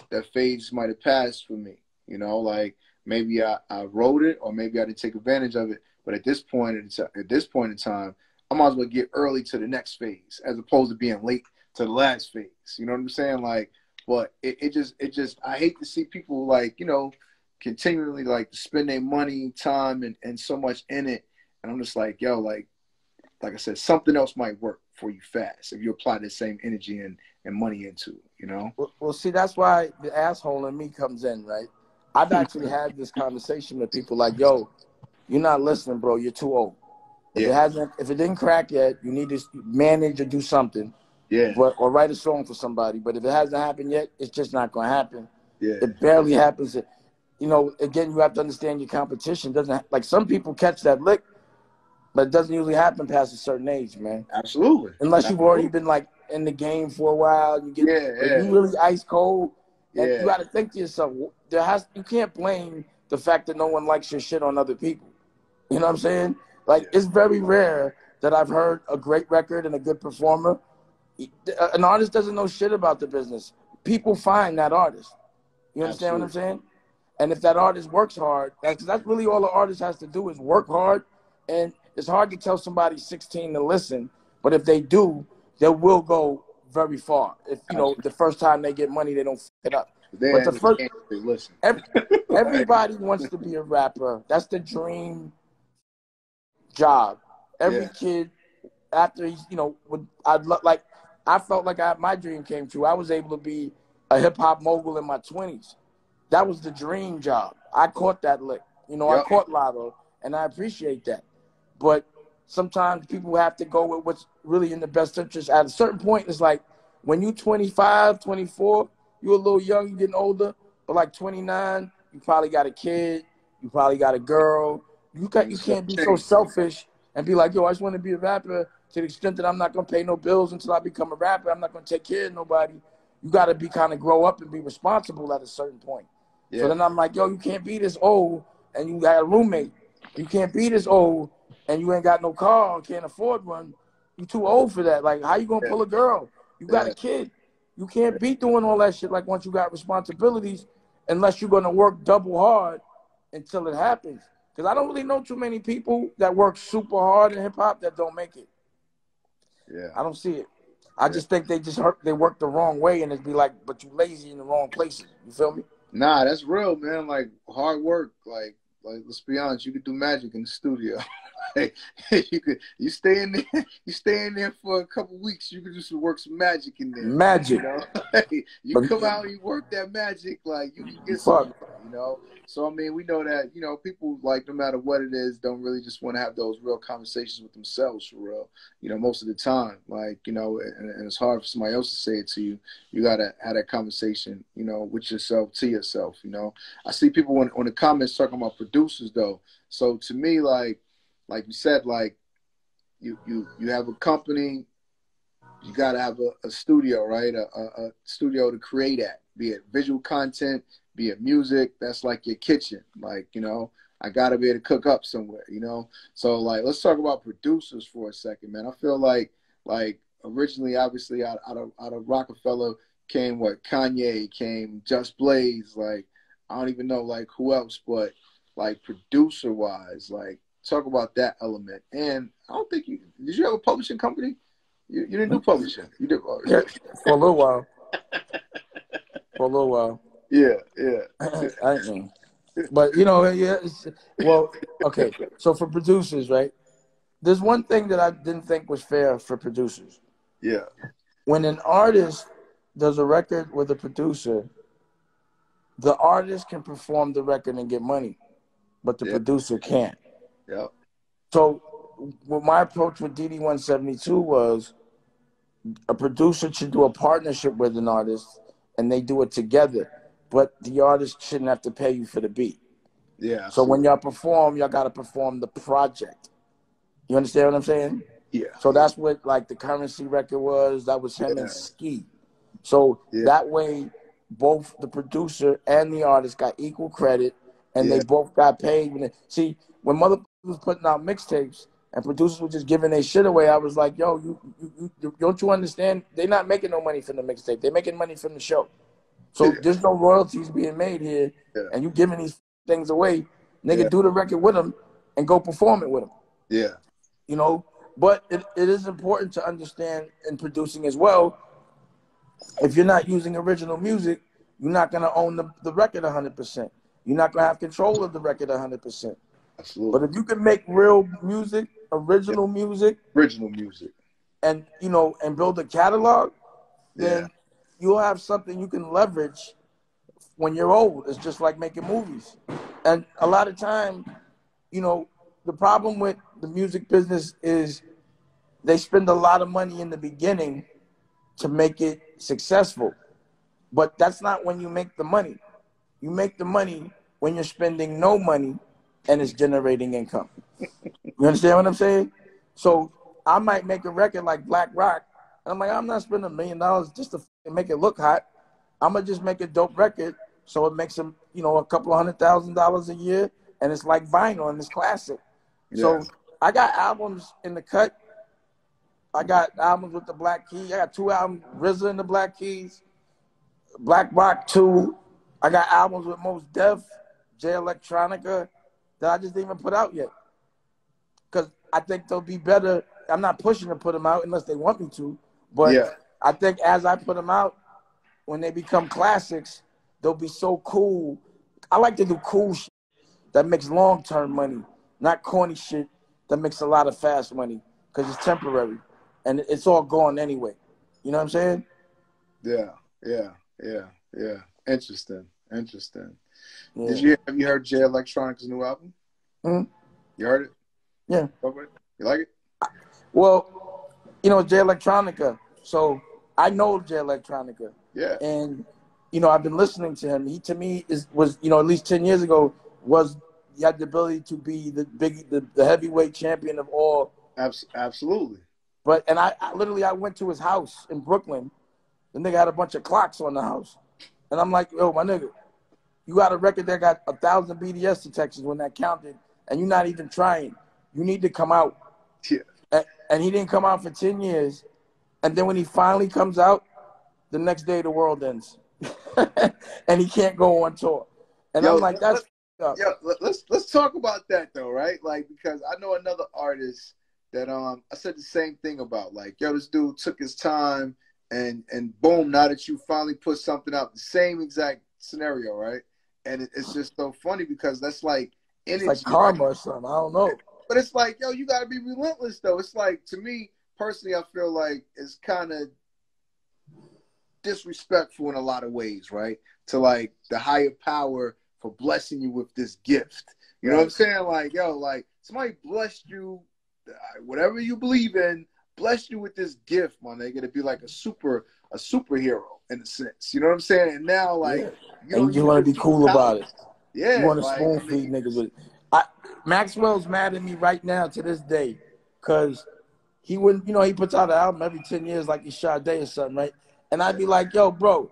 might have passed for me. You know, like, maybe I wrote it or maybe I didn't take advantage of it. But at this point in time, I might as well get early to the next phase as opposed to being late to the last phase. You know what I'm saying? Like, but it just I hate to see people, like, you know, continually like spend their money, time, and so much in it. And I'm just like, yo, like I said, something else might work for you fast if you apply the same energy and money into it, you know? Well, see, that's why the asshole in me comes in, right? I've actually had this conversation with people like, yo, you're not listening, bro. You're too old. If it didn't crack yet, you need to manage or do something. Yeah. Or write a song for somebody. But if it hasn't happened yet, it's just not going to happen. Yeah. It barely happens. You know, again, you have to understand your competition doesn't like some people catch that lick But it doesn't usually happen past a certain age, man. Absolutely. Unless you've already been like in the game for a while. You get, you really ice cold. And you got to think to yourself, you can't blame the fact that no one likes your shit on other people. You know what I'm saying? Like, it's very rare that I've heard a great record and a good performer. An artist doesn't know shit about the business. People find that artist. You understand what I'm saying? And if that artist works hard, that's really all the artist has to do is work hard. And it's hard to tell somebody 16 to listen, but if they do, they will go very far. If the first time they get money, they don't f it up. But the first, listen. Everybody wants to be a rapper. That's the dream job. Every kid, after he's, I felt like my dream came true. I was able to be a hip hop mogul in my 20s. That was the dream job. I caught that lick. I caught Lotto, and I appreciate that. But sometimes people have to go with what's really in the best interest. At a certain point, it's like when you're 25, 24, you're a little young, you're getting older. But like 29, you probably got a kid, you probably got a girl. You can't be so selfish and be like, yo, I just want to be a rapper to the extent that I'm not going to pay no bills until I become a rapper. I'm not going to take care of nobody. You got to be kind of grow up and be responsible at a certain point. Yeah. So then I'm like, yo, you can't be this old and you got a roommate. You can't be this old and you ain't got no car, can't afford one. You too old for that. Like, how you going to pull a girl? You got a kid. You can't be doing all that shit like once you got responsibilities unless you're going to work double hard until it happens. Because I don't really know too many people that work super hard in hip-hop that don't make it. Yeah. I don't see it. I just think they work the wrong way and it'd be like, but you lazy in the wrong places. You feel me? Nah, that's real, man. Like, hard work. Like let's be honest, you could do magic in the studio. you stay in there for a couple weeks, you could just work some magic in there. Magic. You come out and you work that magic, like you can get something, So I mean, we know that, people, like, no matter what it is, don't really just want to have those real conversations with themselves for real. Most of the time, like, and it's hard for somebody else to say it to you. You gotta have that conversation, with yourself, to yourself. I see people on the comments talking about producers though. So to me, like you said, like you have a company, you gotta have a studio, right? A studio to create at, be it visual content, be it music. That's like your kitchen. Like, I gotta be able to cook up somewhere, So like, let's talk about producers for a second, man. I feel like originally, obviously, out of Rockefeller came Kanye, came Just Blaze, like, I don't even know like who else, but like producer wise, like, talk about that element. And I don't think did you have a publishing company? You didn't do publishing. You did for a little while. Yeah. But well, okay. So for producers, right? There's one thing that I didn't think was fair for producers. Yeah. When an artist does a record with a producer, the artist can perform the record and get money, but the producer can't. Yeah. So what my approach with DD172 was, a producer should do a partnership with an artist and they do it together, but the artist shouldn't have to pay you for the beat. Yeah. So when y'all perform, y'all got to perform the project. You understand what I'm saying? Yeah. So that's what like the Currency record was. That was him and Ski. So that way, both the producer and the artist got equal credit, and they both got paid. See, when motherfuckers was putting out mixtapes and producers were just giving their shit away, I was like, yo, you don't you understand? They're not making no money from the mixtape. They're making money from the show. So there's no royalties being made here, and you giving these things away. Nigga, do the record with them and go perform it with them. Yeah. But it is important to understand in producing as well, if you're not using original music, you're not going to own the record 100%. You're not going to have control of the record 100%. Absolutely. But if you can make real music, original music, and and build a catalog, then you'll have something you can leverage when you're old. It's just like making movies. And a lot of time, the problem with the music business is they spend a lot of money in the beginning to make it successful. But that's not when you make the money. You make the money when you're spending no money and it's generating income. You You understand what I'm saying? So I might make a record like Black Rock, and I'm like, I'm not spending $1 million just to make it look hot. I'm gonna just make a dope record so it makes them, a couple of $100,000 a year, and it's like vinyl and it's classic. Yeah. So I got albums in the cut. I got albums with the Black Keys. I got 2 albums, RZA and the Black Keys, Black Rock 2. I got albums with Mos Def, Jay Electronica that I just didn't even put out yet. Because I think they'll be better. I'm not pushing to put them out unless they want me to. But I think as I put them out, when they become classics, they'll be so cool. I like to do cool shit that makes long-term money, not corny shit that makes a lot of fast money because it's temporary. And it's all gone anyway. You know what I'm saying? Yeah. Interesting. Yeah. Have you heard Jay Electronica's new album? Mm-hmm. You heard it? Yeah. You like it? Well, Jay Electronica. So I know Jay Electronica. Yeah. And, I've been listening to him. He, to me, was at least 10 years ago, he had the ability to be the heavyweight champion of all. Absolutely. But, and I literally went to his house in Brooklyn. The nigga had a bunch of clocks on the house. And I'm like, yo, my nigga, you got a record that got 1,000 BDS detections when that counted, and you're not even trying. You need to come out. Yeah. And he didn't come out for 10 years. And then when he finally comes out, the next day the world ends. And he can't go on tour. And I'm like, that's up. Let's talk about that though, right? Like, because I know another artist that I said the same thing about. Like, this dude took his time and boom, now that you finally put something out, the same exact scenario, right? And it's just so funny because that's like energy. It's like karma or something. I don't know. But it's like, you got to be relentless, though. It's like, to me, personally, I feel like it's kind of disrespectful in a lot of ways, right? To, like, the higher power for blessing you with this gift. You know what I'm saying? Like, like, somebody blessed you, whatever you believe in, blessed you with this gift, my nigga, to be like a superhero, in a sense. You know what I'm saying? And now, like, you just want to be cool about it. Yeah. You want to spoon feed niggas with it. Maxwell's mad at me right now to this day because he wouldn't, he puts out an album every 10 years like he's Sade or something, right? And I'd be like, yo, bro,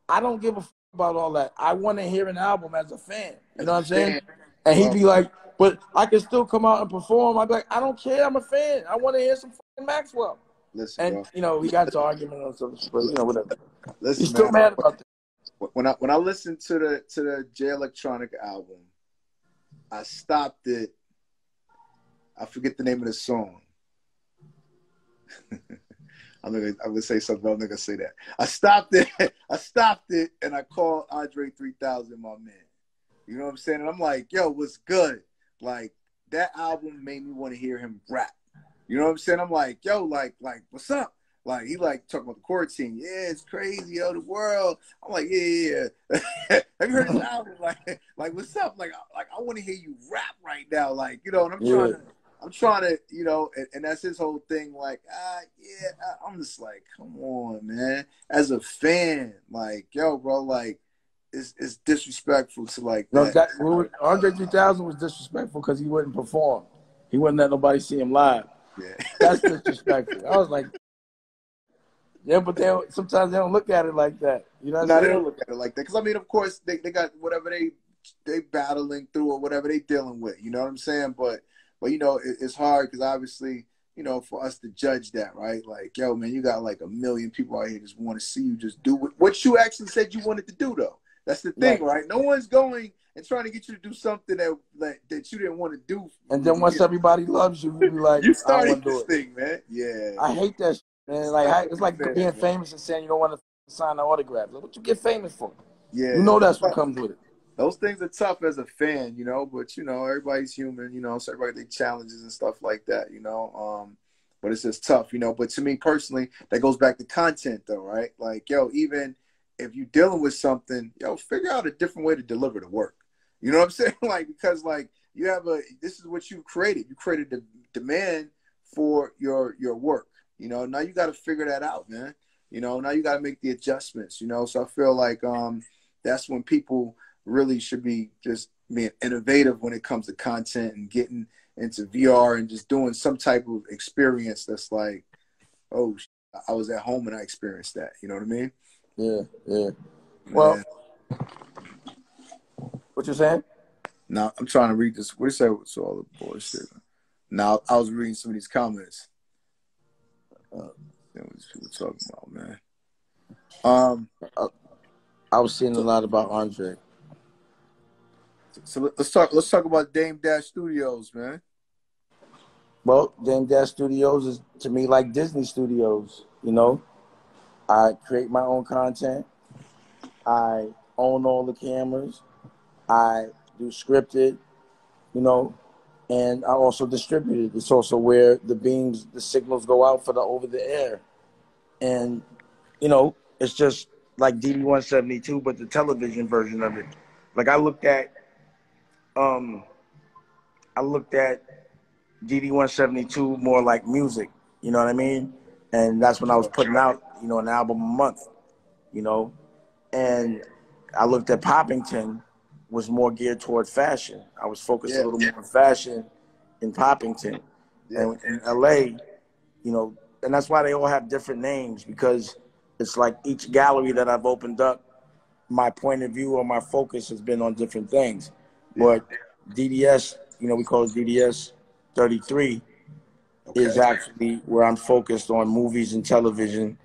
I don't give a fuck about all that. I want to hear an album as a fan. You know what I'm saying? And he'd be like, but I can still come out and perform. I'd be like, I don't care. I'm a fan. I want to hear some fucking Maxwell. Listen, and, we got into argument on something, but, whatever. Listen, he's still mad about that. When I listened to the Jay Electronica album, I stopped it. I forget the name of the song. I'm gonna say something. I'm not gonna say that. I stopped it, and I called Andre 3000, my man. You know what I'm saying? And I'm like, yo, what's good? Like, that album made me want to hear him rap. You know what I'm saying? I'm like, yo, like, what's up? Like, he like talking about the quarantine. Yeah, it's crazy, the world. I'm like, yeah. Have you heard his album? Like, what's up? Like I want to hear you rap right now. Like, and I'm trying to, and that's his whole thing. Like, I'm just like, come on, man. As a fan, like, yo, bro, like, it's disrespectful to like that. Andre 3000 was disrespectful because he wouldn't perform. He wouldn't let nobody see him live. Yeah. That's disrespectful. I was like, yeah, but sometimes they don't look at it like that. You know what I'm saying? They don't look at it like that. Because, I mean, of course, they got whatever they battling through or whatever they dealing with. You know what I'm saying? But it's hard because obviously, for us to judge that, right? Like, yo, man, you got like 1 million people out here just want to see you just do what you actually said you wanted to do, though. That's the thing, right? No one's going and trying to get you to do something that you didn't want to do. And then once everybody loves you, you be like, you started I don't this want to do it. thing, man. Yeah. I hate that shit, man. Like, it's like being famous and saying you don't want to sign an autograph. Like, what you get famous for? Yeah. You know that's what comes with it. Those things are tough as a fan, but, everybody's human, so everybody has challenges and stuff like that, but it's just tough, But to me personally, that goes back to content, though, right? Like, yo, even if you're dealing with something, figure out a different way to deliver the work. You know what I'm saying? Like, because, like, this is what you created. You created the demand for your work, Now you got to figure that out, man. Now you got to make the adjustments, So I feel like that's when people really should be just being innovative when it comes to content and getting into VR and just doing some type of experience that's like, oh, I was at home and I experienced that. You know what I mean? Yeah, yeah. Man. Well, what you saying? Now I'm trying to read this. What do you say? What's all the bullshit? Now I was reading some of these comments. What people talking about, man? I was seeing a lot about Andre. So let's talk about Dame Dash Studios, man. Well, Dame Dash Studios is to me like Disney Studios. You know, I create my own content. I own all the cameras. I do scripted, you know, and I also distribute it. It's also where the signals go out for the over the air. And, you know, it's just like DD-172, but the television version of it. Like I looked at DD-172 more like music, you know what I mean? And that's when I was putting out, you know, an album a month, you know? And I looked at Poppington was more geared toward fashion. I was focused a little more on fashion in Poppington. And in LA, you know, and that's why they all have different names, because it's like each gallery that I've opened up, my point of view or my focus has been on different things. But DDS, you know, we call it DDS 33, is actually where I'm focused on movies and television.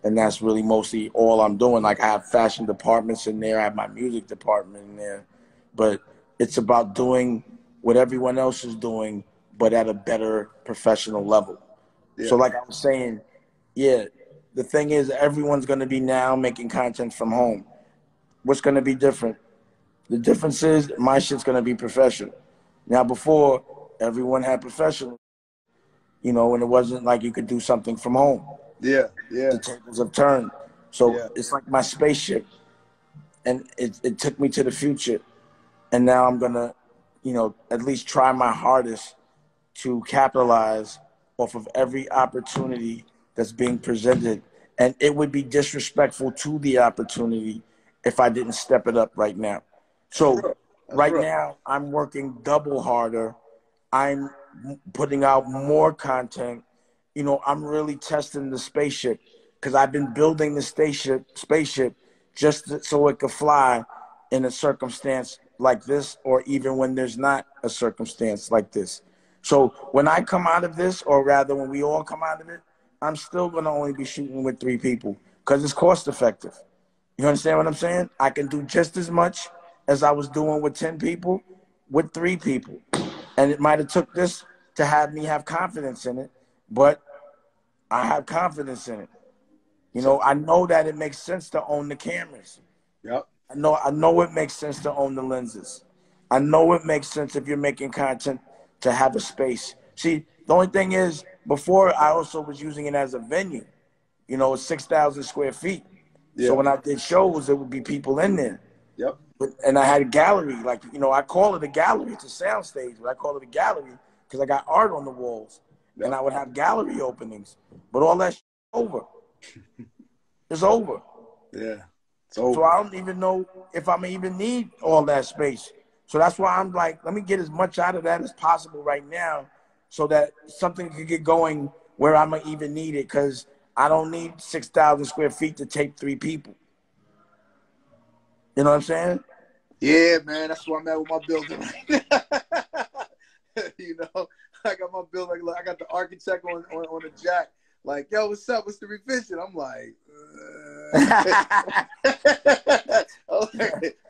And that's really mostly all I'm doing. Like I have fashion departments in there. I have my music department in there. But it's about doing what everyone else is doing, but at a better professional level. Yeah. So like I was saying, the thing is everyone's going to be now making content from home. What's going to be different? The difference is my shit's going to be professional. Now before, everyone had professional, you know, and it wasn't like you could do something from home. Yeah. The tables have turned. So it's like my spaceship. And it took me to the future. And now I'm going to, you know, at least try my hardest to capitalize off of every opportunity that's being presented. And it would be disrespectful to the opportunity if I didn't step it up right now. So right now, I'm working double harder. I'm putting out more content. You know, I'm really testing the spaceship because I've been building the spaceship just so it could fly in a circumstance like this, or even when there's not a circumstance like this. So when I come out of this, or rather when we all come out of it, I'm still going to only be shooting with 3 people because it's cost effective. You understand what I'm saying? I can do just as much as I was doing with 10 people with 3 people. And it might have took this to have me have confidence in it, but I have confidence in it. You know, I know that it makes sense to own the cameras. Yep. I know it makes sense to own the lenses. I know it makes sense if you're making content to have a space. See, the only thing is, before I also was using it as a venue. You know, it's 6,000 square feet. Yeah. So when I did shows, there would be people in there. Yep. And I had a gallery, like, you know, I call it a gallery. It's a sound stage, but I call it a gallery because I got art on the walls. Yep. And I would have gallery openings. But all that shit is over. It's over. Yeah. It's over. So I don't even know if I'm even need all that space. So that's why I'm like, let me get as much out of that as possible right now so that something could get going where I'm going to even need it, because I don't need 6,000 square feet to take 3 people. You know what I'm saying? Yeah, man. That's where I'm at with my building right now. You know, I got my building. I got the architect on the jack. Like, yo, what's up? What's the revision? I'm like, I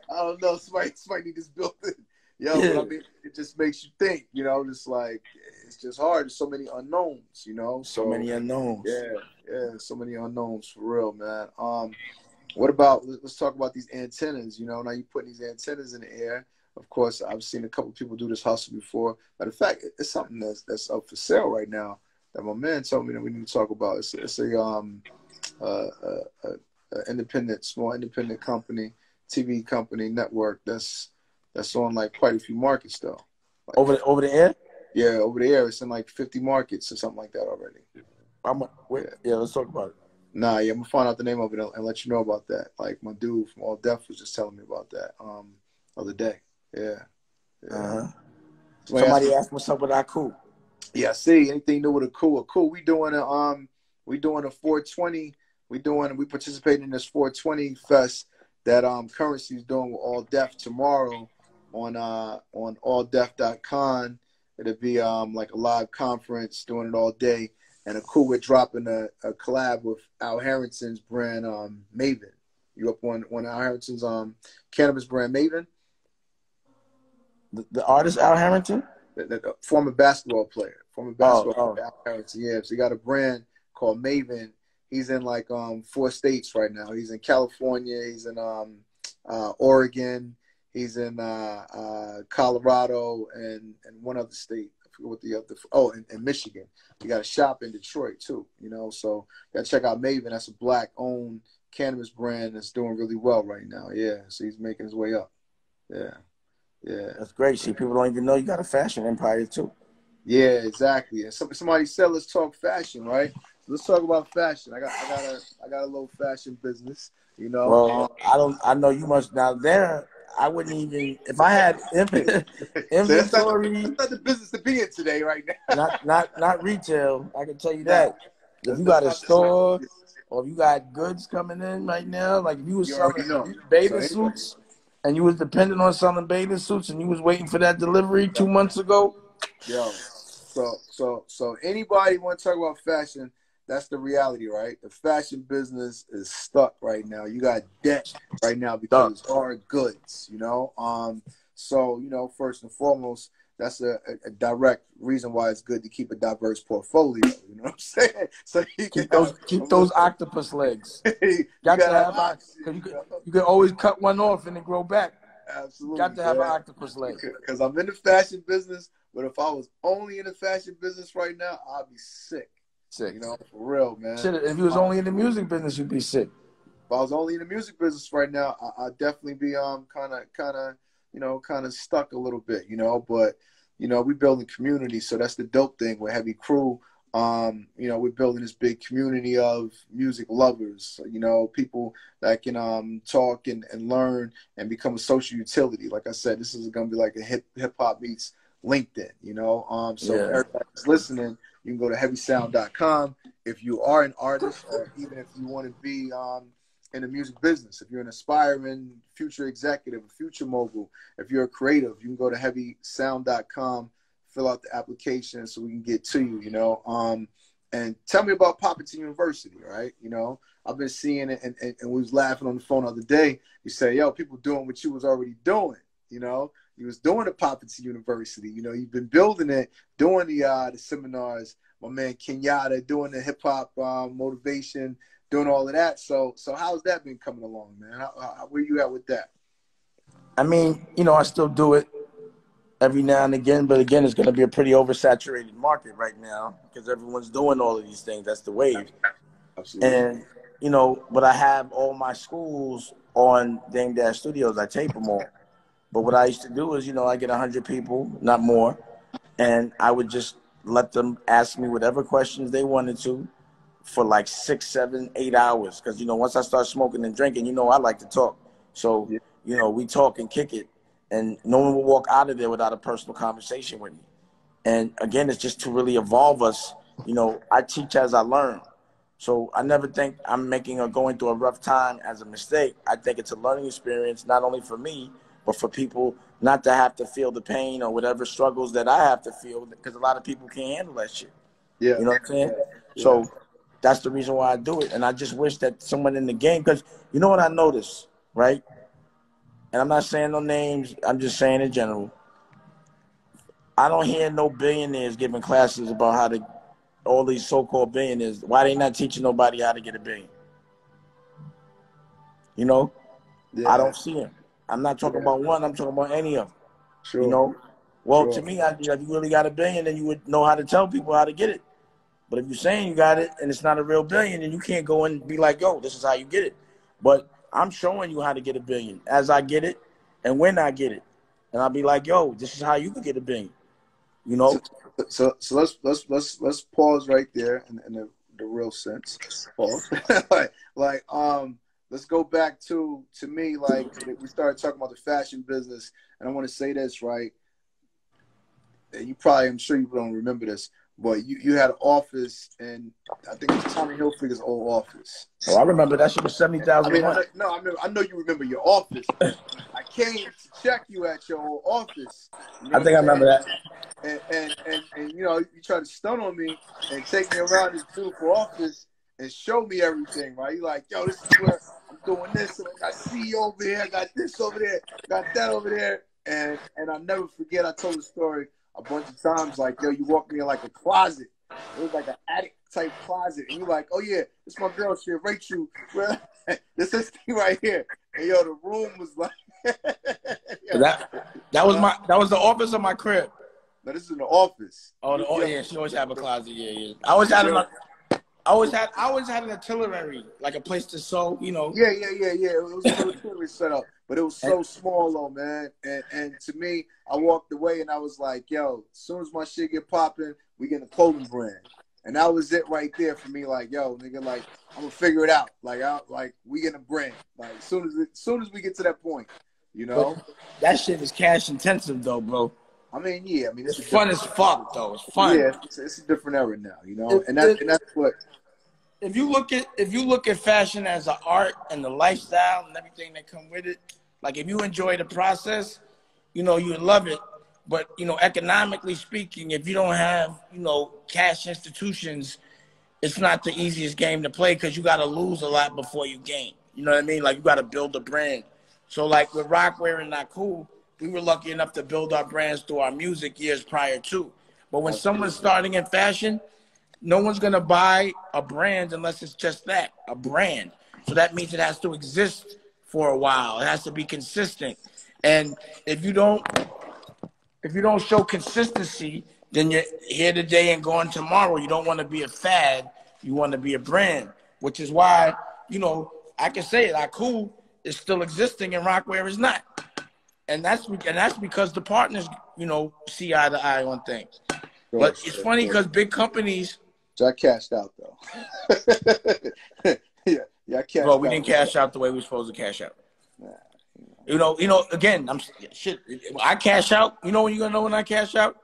don't know. Somebody need this building. Yo, but I mean, it just makes you think, you know, just like, it's just hard. There's so many unknowns, you know? So many unknowns. Yeah, so many unknowns for real, man. What about, let's talk about these antennas, you know? Now you're putting these antennas in the air. Of course, I've seen a couple people do this hustle before. Matter of fact, it's something that's up for sale right now that my man told me that we need to talk about. It's a small independent company, TV company, network that's on like quite a few markets though. Like, over the air? Yeah, over the air. It's in like 50 markets or something like that already. Let's talk about it. Nah, yeah, I'm gonna find out the name of it and let you know about that. Like my dude from All Def was just telling me about that other day. Yeah. Uh-huh. Somebody asked what's up with Aku. Yeah, see, anything new with Aku? Aku, we doing a 420. We participating in this 420 fest that Currency's doing with All Def tomorrow on alldef.com. It'll be like a live conference, doing it all day. And Aku, we're dropping a collab with Al Harrington's brand Maven. You up on Al Harrington's cannabis brand Maven? The artist Al Harrington? The former basketball player. Player, Al Harrington, yeah. So he got a brand called Maven. He's in like 4 states right now. He's in California. He's in Oregon. He's in Colorado and one other state. I forget what the other. And Michigan. He got a shop in Detroit too. You know, so you gotta check out Maven. That's a Black-owned cannabis brand that's doing really well right now. Yeah. So he's making his way up. Yeah. Yeah. That's great. See, people don't even know you got a fashion empire too. Yeah, exactly. And somebody said, let's talk fashion, right? Let's talk about fashion. I got a little fashion business, you know. Well, I know you must now. There, I wouldn't even if I had inventory. That's not the business to be in today, right now. Not retail. I can tell you that. If you got a store or if you got goods coming in right now, like if you was selling bathing suits and you was dependent on selling bathing suits and you was waiting for that delivery 2 months ago. Yo, so anybody want to talk about fashion? That's the reality, right? The fashion business is stuck right now. You got debt right now because it's hard goods, you know? So, you know, first and foremost, that's a direct reason why it's good to keep a diverse portfolio. You know what I'm saying? So you keep those octopus legs. You can always cut one off and then grow back. Absolutely. Got to have an octopus leg. Because I'm in the fashion business, but if I was only in the fashion business right now, I'd be sick. You know, for real, man. Shit, if you was only in the music business, you'd be sick. If I was only in the music business right now, I'd definitely be kind of stuck a little bit, you know. But you know, we building community, so that's the dope thing with Heavy Crew. You know, we're building this big community of music lovers, you know, people that can talk and learn and become a social utility. Like I said, this is going to be like a hip hop meets LinkedIn, you know. So if everybody's listening, you can go to heavysound.com. If you are an artist, or even if you want to be in the music business, if you're an aspiring future executive, a future mogul, if you're a creative, you can go to heavysound.com, fill out the application so we can get to you, you know. And tell me about Poppington University, right? You know, I've been seeing it, and we was laughing on the phone the other day. You say, yo, people doing what you was already doing, you know. You was doing at Poppington University. You know, you've been building it, doing the seminars. My man Kenyatta doing the hip hop motivation, doing all of that. So how's that been coming along, man? Where you at with that? I mean, you know, I still do it every now and again, but again, it's going to be a pretty oversaturated market right now because everyone's doing all of these things. That's the wave. Absolutely. And you know, but I have all my schools on Dame Dash Studios. I tape them all. But what I used to do is, you know, I get 100 people, not more, and I would just let them ask me whatever questions they wanted to for like 6, 7, 8 hours. Because, you know, once I start smoking and drinking, you know, I like to talk. So, you know, we talk and kick it, and no one will walk out of there without a personal conversation with me. And again, it's just to really evolve us. You know, I teach as I learn. So I never think I'm making or going through a rough time as a mistake. I think it's a learning experience, not only for me, but for people not to have to feel the pain or whatever struggles that I have to feel, because a lot of people can't handle that shit. Yeah. You know what I'm saying? Yeah. So that's the reason why I do it. And I just wish that someone in the game, because you know what I noticed, right? And I'm not saying no names, I'm just saying in general. I don't hear no billionaires giving classes about how to, all these so-called billionaires, why they not teaching nobody how to get a billion? You know? Yeah. I don't see them. I'm not talking about one, I'm talking about any of them. Sure. You know? Well, to me, if you really got a billion, then you would know how to tell people how to get it. But if you're saying you got it and it's not a real billion, then you can't go and be like, yo, this is how you get it. But I'm showing you how to get a billion as I get it and when I get it. And I'll be like, yo, this is how you can get a billion. You know? So let's pause right there in the real sense. Pause. Let's go back to me, like we started talking about the fashion business, and I want to say this, right? and you probably, I'm sure you don't remember this, but you had an office, and I think it's Tommy Hilfiger's old office. Oh, I remember that shit was 70,000. I mean, I know you remember your office. I came to check you at your old office. You know I think I remember that. And you know, you try to stun on me and take me around this beautiful office and show me everything, right? You like, yo, this is where I'm doing this. And I got CEO over here, I got this over there, got that over there. And I'll never forget, I told the story a bunch of times, like, yo, you walked me in like a closet. It was like an attic type closet. And you're like, oh yeah, this my girl, she Rachel. This is right here. And yo, the room was like that was the office of my crib. No, this is in the office. Oh, yeah, she always had a closet. Yeah. I always had an artillery, like a place to sew, you know. Yeah. It was a artillery set up, but it was so small though, man. And to me, I walked away and I was like, yo, as soon as my shit get popping, we get a clothing brand. And that was it right there for me. Like, yo, nigga, like, I'm gonna figure it out. Like, we get a brand. Like, as soon as we get to that point, you know. But that shit is cash intensive though, bro. I mean, yeah. I mean, it's fun as fuck though. It's fun. Yeah, it's a different era now, you know. And that's what. If you look at fashion as an art and the lifestyle and everything that come with it, like if you enjoy the process, you know, you would love it. But, you know, economically speaking, if you don't have, you know, cash institutions, it's not the easiest game to play because you got to lose a lot before you gain. You know what I mean? Like, you got to build a brand. So, like, with Rockwear and Not Cool, we were lucky enough to build our brands through our music years prior to. But when someone's starting in fashion, no one's going to buy a brand unless it's just that, a brand. So that means it has to exist for a while. It has to be consistent. And if you don't show consistency, then you're here today and gone tomorrow. You don't want to be a fad. You want to be a brand, which is why, you know, I can say it. Not Cool is still existing and Rockwear is not. And that's because the partners, you know, see eye to eye on things. But it's funny because big companies. So I cashed out though. yeah, I cashed out. Bro, we didn't cash out the way we were supposed to cash out. You know. Again, I cash out. You know when you're gonna know when I cash out?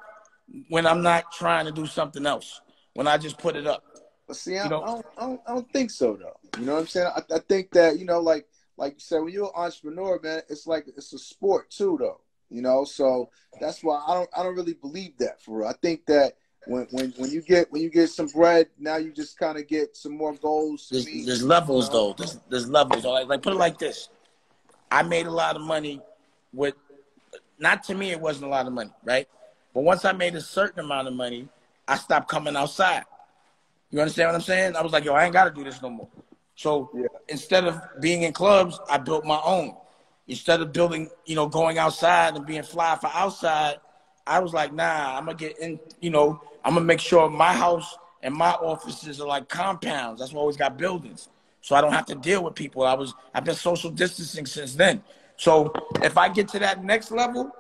When I'm not trying to do something else. When I just put it up. But see, I don't think so though. You know what I'm saying? I think that, you know, like you said, when you're an entrepreneur, man, it's like it's a sport too, though. You know, so that's why I don't really believe that for real. I think that when you get some bread, now you just kind of get some more goals. There's levels though. There's levels. Like put it like this. I made a lot of money with, not to me it wasn't a lot of money, right? But once I made a certain amount of money, I stopped coming outside. You understand what I'm saying? I was like, yo, I ain't got to do this no more. So instead of being in clubs, I built my own. Instead of building, you know, going outside and being fly for outside, I was like, nah, I'm going to get in, you know, I'm going to make sure my house and my offices are like compounds. That's why I always got buildings. So I don't have to deal with people. I've been social distancing since then. So if I get to that next level,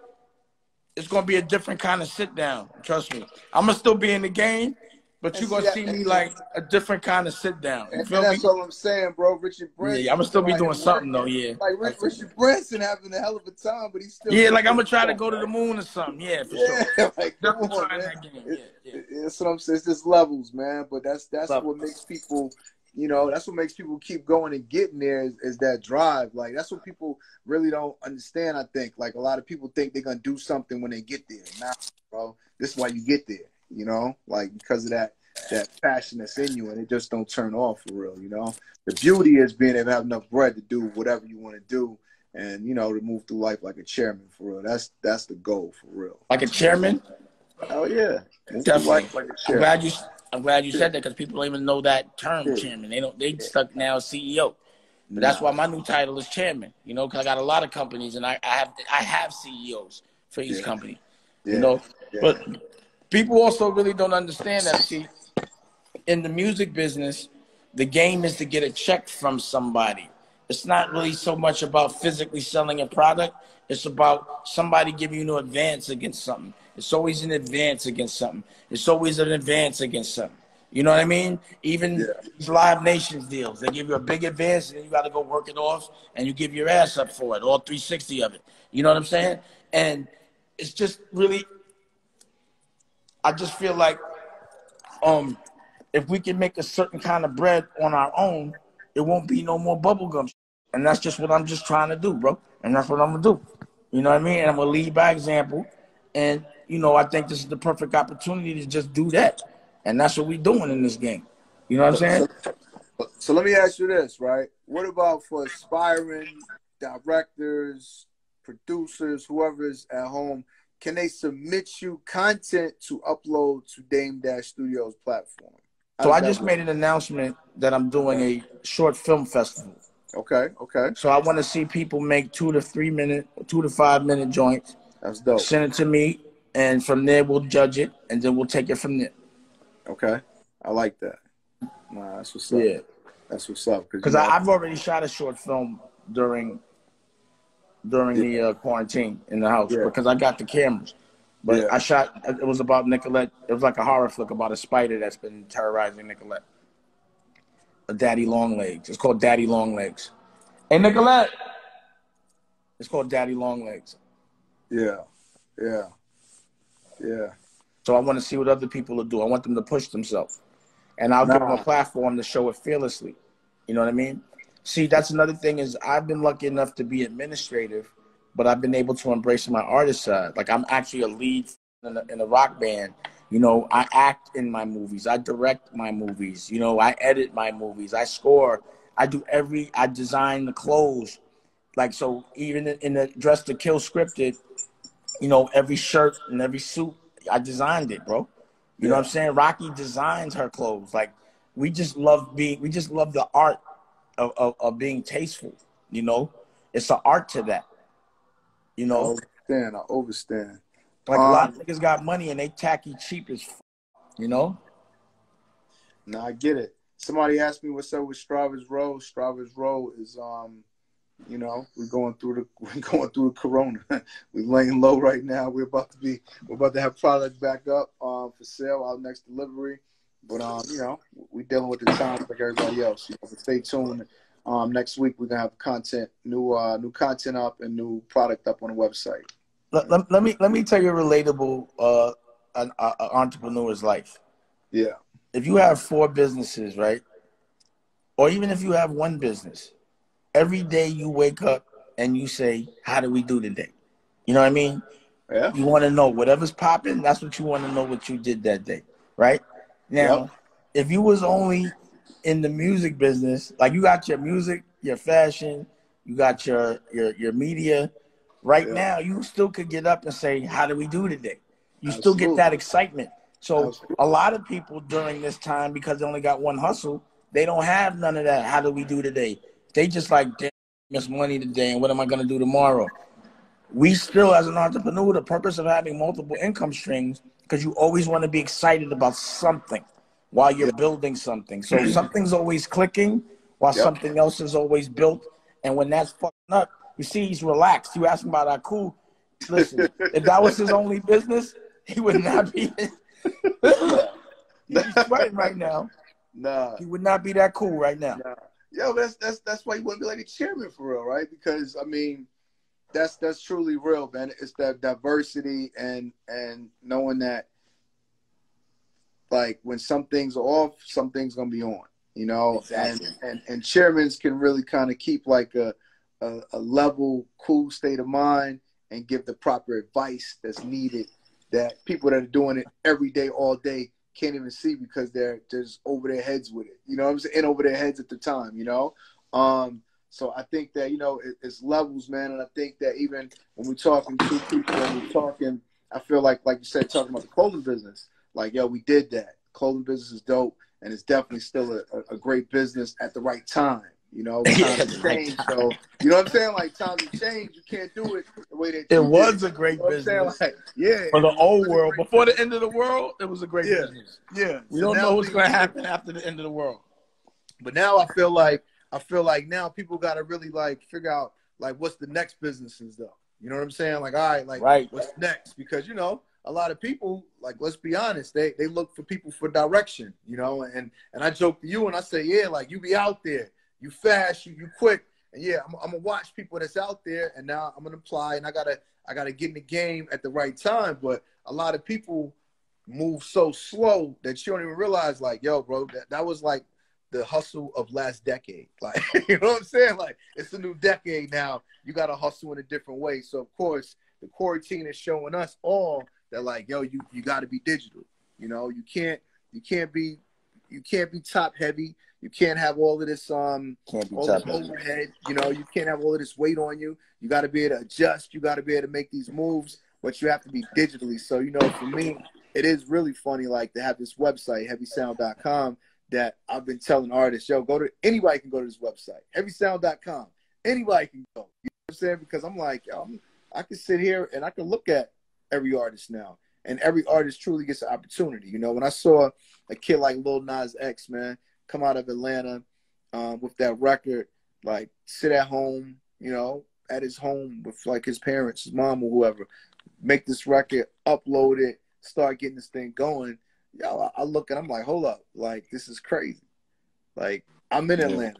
it's going to be a different kind of sit down. Trust me. I'm going to still be in the game, but you're going to see me like a different kind of sit down. And that's all I'm saying, bro. Richard Branson. Yeah, I'm going to still be doing something, though, yeah. Like Richard Branson having a hell of a time, but he's still... Yeah, like I'm going to try to go to the moon or something. Yeah, for sure. Like, come on, man. That's what I'm saying. It's just levels, man. But that's what makes people... You know, that's what makes people keep going and getting there is that drive. Like, that's what people really don't understand, I think. Like, a lot of people think they're going to do something when they get there. Nah, bro, this is why you get there, you know? Like, because of that passion that's in you, and it just don't turn off for real, you know? The beauty is being able to have enough bread to do whatever you want to do and, you know, to move through life like a chairman, for real. That's the goal, for real. Like a chairman? Oh, yeah. Definitely. Like a chairman. I'm glad you said that because people don't even know that term, chairman. They stuck now CEO. But that's why my new title is chairman, you know, because I got a lot of companies and I have CEOs for each company, you know. But people also really don't understand that. See, in the music business, the game is to get a check from somebody. It's not really so much about physically selling a product. It's about somebody giving you an advance against something. It's always an advance against something. It's always an advance against something. You know what I mean? Even these Live Nations deals, they give you a big advance and then you got to go work it off and you give your ass up for it, all 360 of it. You know what I'm saying? And it's just really, I just feel like if we can make a certain kind of bread on our own, it won't be no more bubblegum. And that's just what I'm just trying to do, bro. And that's what I'm gonna do. You know what I mean? And I'm gonna lead by example. And you know, I think this is the perfect opportunity to just do that. And that's what we're doing in this game. You know what I'm saying? So let me ask you this, right? What about for aspiring directors, producers, whoever's at home? Can they submit you content to upload to Dame Dash Studios platform? So I just made an announcement that I'm doing a short film festival. Okay. So I want to see people make 2 to 5 minute joints. That's dope. Send it to me, and from there we'll judge it, and then we'll take it from there. Okay, I like that. Nah, that's what's up. Yeah, that's what's up. Because I've already shot a short film during the quarantine in the house because I got the cameras. But I shot. It was about Nicolette. It was like a horror flick about a spider that's been terrorizing Nicolette. A Daddy Longlegs. It's called Daddy Longlegs. Hey, Nicolette. It's called Daddy Longlegs. Yeah. So I want to see what other people will do. I want them to push themselves. And I'll give them a platform to show it fearlessly. You know what I mean? See, that's another thing is I've been lucky enough to be administrative, but I've been able to embrace my artist side. Like I'm actually a lead in a rock band. You know, I act in my movies. I direct my movies. You know, I edit my movies. I score. I design the clothes. Like, so even in the Dress to Kill scripted, you know, every shirt and every suit, I designed it, bro. You know what I'm saying? Rocky designs her clothes. Like, we just love the art of being tasteful, you know? It's an art to that, you know? I understand. Like, a lot of niggas got money and they tacky cheap as you know? No, I get it. Somebody asked me what's up with Strava's Row. Strava's Row is, you know, we're going through the corona. We're laying low right now. We're about to have product back up for sale, our next delivery. But you know, we're dealing with the times like everybody else. You know, but stay tuned. Next week we're gonna have new content up and new product up on the website. Let me tell you a relatable an entrepreneur's life. Yeah. If you have 4 businesses, right? Or even if you have 1 business, every day you wake up and you say, how do we do today? You know what I mean? Yeah. You want to know whatever's popping, that's what you want to know what you did that day, right? Now, if you was only in the music business, like you got your music, your fashion, you got your media, right now you still could get up and say, how do we do today? You still get that excitement. So a lot of people during this time, because they only got one hustle, they don't have none of that. How do we do today? They just like, damn, I miss money today, and what am I going to do tomorrow? We still, as an entrepreneur, the purpose of having multiple income streams, because you always want to be excited about something while you're building something. So something's always clicking while something else is always built. And when that's fucking up, you see he's relaxed. You ask him about Aku. Listen, if that was his only business, he would not be. He's sweating right now. Nah, he would not be that cool right now. Nah. Yo, that's why you want to be like a chairman for real, right? Because I mean, that's truly real, man. It's that diversity and knowing that, like, when some things are off, some things gonna be on, you know. Exactly. And chairmen can really kind of keep like a level, cool state of mind and give the proper advice that's needed that people that are doing it every day, all day, can't even see because they're just over their heads with it. You know what I'm saying? And over their heads at the time, you know? So I think that, you know, it's levels, man. And I think that even when we're talking to people, I feel like you said, talking about the clothing business, like, yo, we did that. Clothing business is dope. And it's definitely still a great business at the right time. You know, times change. So, you know what I'm saying? Like, times have changed. You can't do it the way that it was a great business. Like, for the old world. Before the end of the world, it was a great business. Yeah. We don't know what's going to happen after the end of the world. But now I feel like now people got to really, like, figure out, like, what's the next businesses, though. You know what I'm saying? Like, all right, like, what's next? Because, you know, a lot of people, like, let's be honest, they look for people for direction, you know? And I joke to you and I say, yeah, like, you be out there. You fast, you quick, and yeah, I'm gonna watch people that's out there, and now I'm gonna apply, and I gotta get in the game at the right time. But a lot of people move so slow that you don't even realize, like, yo, bro, that was like the hustle of last decade. Like, you know what I'm saying? Like, it's a new decade now. You got to hustle in a different way. So, of course, the quarantine is showing us all that, like, yo, you got to be digital. You know, you can't be top heavy. You can't have all of this all this overhead. You know, you can't have all of this weight on you. You got to be able to adjust. You got to be able to make these moves, but you have to be digitally. So, you know, for me, it is really funny, like, to have this website, heavysound.com, that I've been telling artists, yo, anybody can go to this website, heavysound.com. Anybody can go. You know what I'm saying? Because I'm like, yo, I can sit here and I can look at every artist now, and every artist truly gets an opportunity. You know, when I saw a kid like Lil Nas X, man, come out of Atlanta with that record, like, sit at home, you know, at his home with, like, his parents, his mom or whoever, make this record, upload it, start getting this thing going. Yo, I look and I'm like, hold up, like, this is crazy. Like, I'm in Atlanta.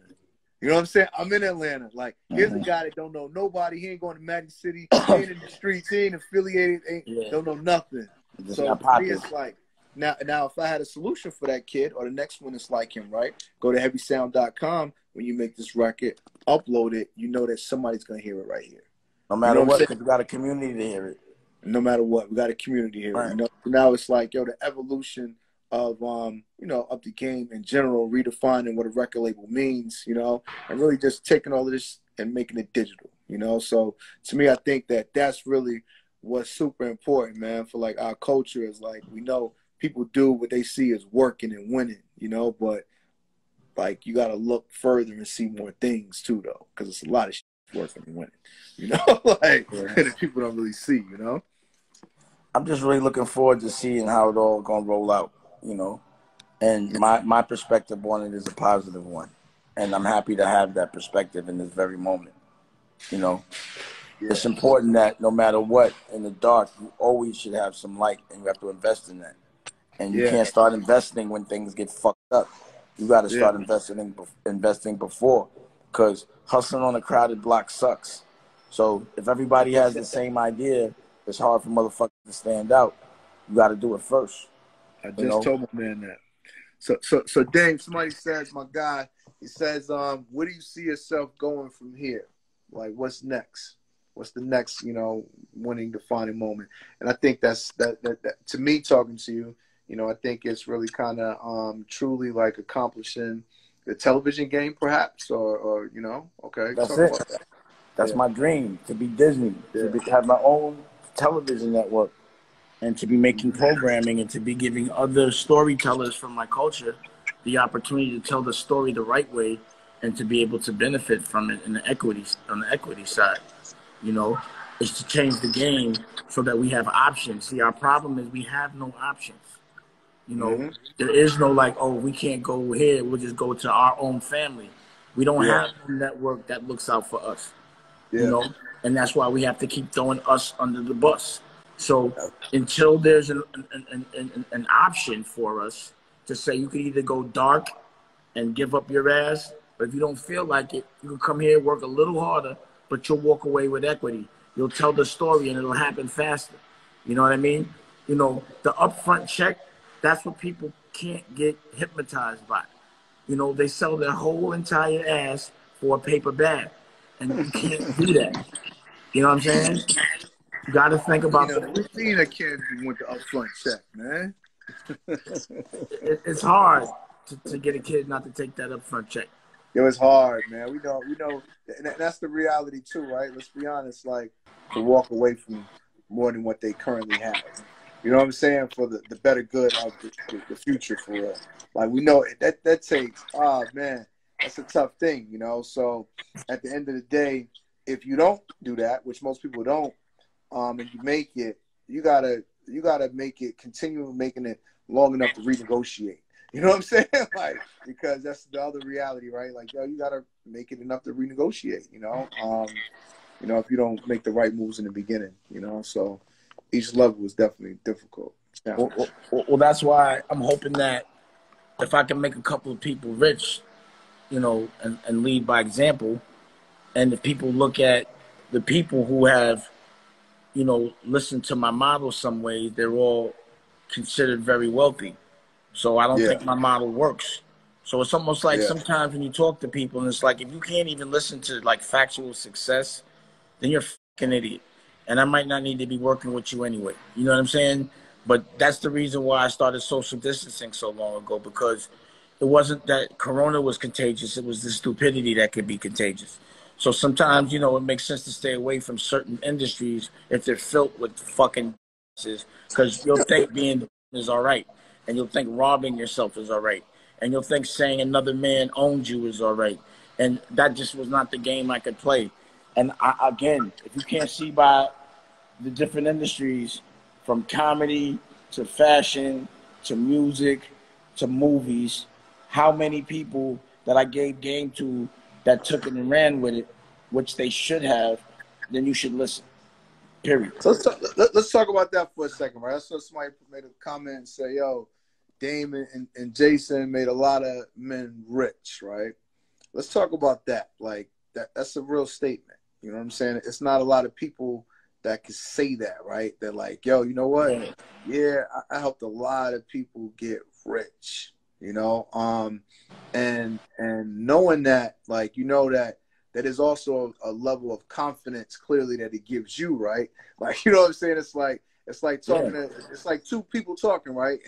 You know what I'm saying? I'm in Atlanta. Like, here's a guy that don't know nobody. He ain't going to Magic City. He ain't in the streets. He ain't affiliated. Don't know nothing. So for me, it's like, now if I had a solution for that kid, or the next one is like him, right? Go to heavysound.com. When you make this record, upload it, you know that somebody's going to hear it right here. No matter what, because we got a community to hear it. No matter what, we got a community here. Right. You know, now it's like, yo, the evolution of you know, of the game in general, redefining what a record label means, you know, and really just taking all of this and making it digital, you know. So to me, I think that that's really what's super important, man, for, like, our culture. Is like, we know people do what they see as working and winning, you know, but, like, you got to look further and see more things too, though, because it's a lot of shit working and winning, you know, like, that people don't really see, you know. I'm just really looking forward to seeing how it all gonna roll out, you know. And my perspective on it is a positive one. And I'm happy to have that perspective in this very moment. You know. Yeah. It's important that no matter what, in the dark, you always should have some light, and you have to invest in that. And you can't start investing when things get fucked up. You got to start investing before, because hustling on a crowded block sucks. So if everybody has the same idea, it's hard for motherfuckers to stand out. You got to do it first. I just told my man that. So Dame, somebody says, my guy, he says, where do you see yourself going from here? Like, what's next? What's the next, you know, winning, defining moment? And I think that to me, talking to you, you know, I think it's really kind of truly like accomplishing the television game, perhaps, or you know, okay. That's it. That's my dream, to be Disney, to have my own television network, and to be making programming, and to be giving other storytellers from my culture the opportunity to tell the story the right way, and to be able to benefit from it on the equity side. You know, is to change the game so that we have options. See, our problem is we have no options. You know, there is no, like, oh, we can't go here, we'll just go to our own family. We don't have a network that looks out for us. You know, and that's why we have to keep throwing us under the bus. So until there's an option for us to say, you could either go dark and give up your ass, but if you don't feel like it, you can come here, work a little harder, but you'll walk away with equity. You'll tell the story and it'll happen faster. You know what I mean? You know, the upfront check, that's what people can't get hypnotized by. You know, they sell their whole entire ass for a paper bag. And you can't do that. You know what I'm saying? You got to think about that. We've seen a kid with the upfront check, man. It's hard to get a kid not to take that upfront check. It was hard, man. We know, and that's the reality too, right? Let's be honest, like, to walk away from more than what they currently have. You know what I'm saying? For the better good of the future for us. Like, we know that takes, man, that's a tough thing, you know? So at the end of the day, if you don't do that, which most people don't, and you make it, you gotta make it, continue making it long enough to renegotiate. You know what I'm saying? Like, because that's the other reality, right? Like, yo, you gotta make it enough to renegotiate, you know? You know, if you don't make the right moves in the beginning, you know? So each level is definitely difficult. Well, that's why I'm hoping that if I can make a couple of people rich, you know, and lead by example, and if people look at the people who have, you know, listened to my model some ways, they're all considered very wealthy. So I don't think my model works. So it's almost like sometimes when you talk to people, and it's like if you can't even listen to like factual success, then you're a fucking idiot. And I might not need to be working with you anyway. You know what I'm saying? But that's the reason why I started social distancing so long ago, because it wasn't that Corona was contagious. It was the stupidity that could be contagious. So sometimes, you know, it makes sense to stay away from certain industries if they're filled with fucking because you'll think being is all right. And you'll think robbing yourself is all right. And you'll think saying another man owns you is all right. And that just was not the game I could play. And again, if you can't see by the different industries, from comedy to fashion to music to movies, how many people that I gave game to that took it and ran with it, which they should have, then you should listen. Period. So let's talk about that for a second, right? I saw somebody made a comment and say, yo, Dame and Jason made a lot of men rich, right? Let's talk about that. Like, that's a real statement. You know what I'm saying? It's not a lot of people that can say that, right? They're like, yo, you know what? Yeah, I helped a lot of people get rich, you know? And knowing that, like, you know, that is also a level of confidence clearly that it gives you, right? Like, you know what I'm saying? It's like talking it's like two people talking, right?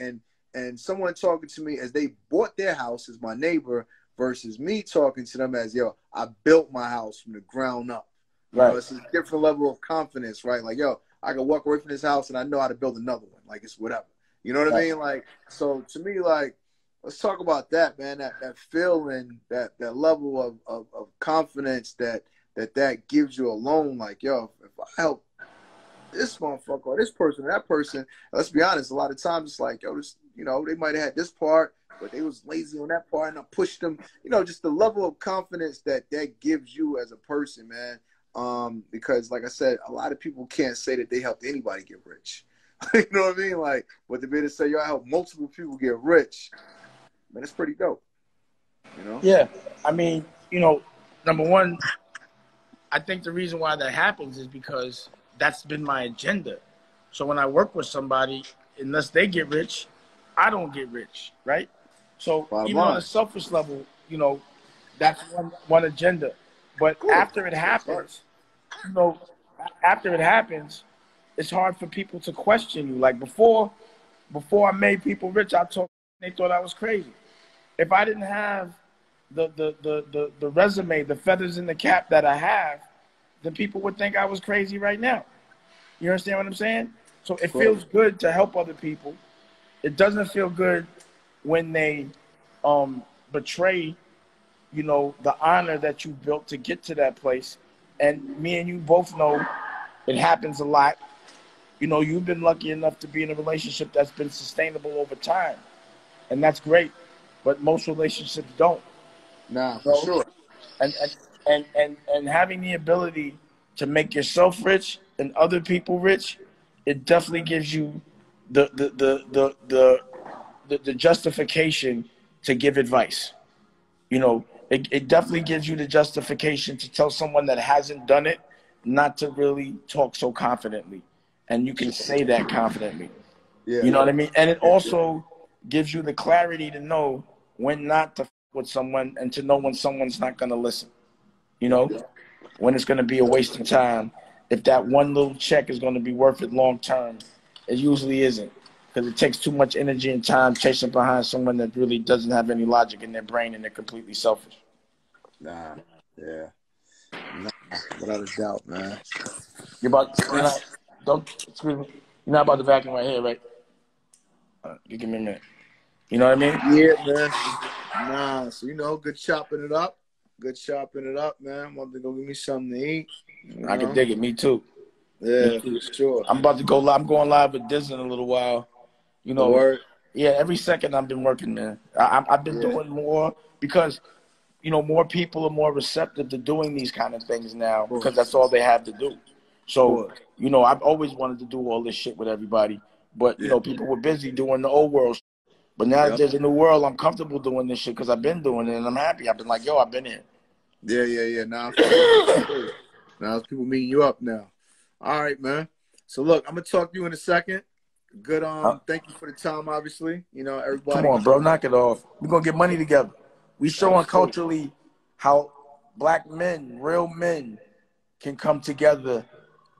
And someone talking to me as they bought their house as my neighbor versus me talking to them as, yo, I built my house from the ground up. You know, it's a different level of confidence, right? Like, yo, I can walk away from this house and I know how to build another one. Like, it's whatever. You know what I mean? Like, so to me, like, let's talk about that, man. That feeling, that level of confidence that gives you alone. Like, yo, if I help this motherfucker or this person or that person, let's be honest, a lot of times it's like, yo, this, you know, they might have had this part, but they was lazy on that part and I pushed them. You know, just the level of confidence that gives you as a person, man. Because like I said, a lot of people can't say that they helped anybody get rich. You know what I mean? Like, but to be able to say, yo, I helped multiple people get rich, man, it's pretty dope. You know? Yeah. I mean, you know, number one, I think the reason why that happens is because that's been my agenda. So when I work with somebody, unless they get rich, I don't get rich, right? So even on a selfish level, you know, that's one agenda. But after it happens, you know, it's hard for people to question you. Like before I made people rich, they thought I was crazy. If I didn't have the resume, the feathers in the cap that I have, then people would think I was crazy right now. You understand what I'm saying? So it feels good to help other people. It doesn't feel good when they betray, you know, the honor that you built to get to that place. And me and you both know it happens a lot. You know, you've been lucky enough to be in a relationship that's been sustainable over time. And that's great. But most relationships don't. Nah, for sure. And having the ability to make yourself rich and other people rich, it definitely gives you the justification to give advice. You know, it definitely gives you the justification to tell someone that hasn't done it not to really talk so confidently. And you can say that confidently. Yeah. You know what I mean? And it also gives you the clarity to know when not to f with someone and to know when someone's not going to listen. You know, when it's going to be a waste of time. If that one little check is going to be worth it long term, it usually isn't, because it takes too much energy and time chasing behind someone that really doesn't have any logic in their brain and they're completely selfish. Nah, yeah. Nah, without a doubt, man. Excuse me. You're not about to vacuum right here, right? You give me a minute. You know what I mean? Yeah, man. Nah, so, you know, good chopping it up. Good chopping it up, man. I'm about to go give me something to eat. I can dig it. Me too. Yeah, for sure. I'm about to go live. I'm going live with Diz in a little while. You know, yeah, every second I've been working, man. I've been doing more because, you know, more people are more receptive to doing these kind of things now because that's all they have to do. So, you know, I've always wanted to do all this shit with everybody, but, you know, people were busy doing the old world. But now that there's a new world, I'm comfortable doing this shit because I've been doing it and I'm happy. I've been like, yo, I've been here. Yeah. Now people meeting you up now. All right, man. So look, I'm gonna talk to you in a second. Good. Thank you for the time. Obviously, you know, everybody. Come on, bro, knock it off. We're gonna get money together. We showing culturally how black men, real men, can come together,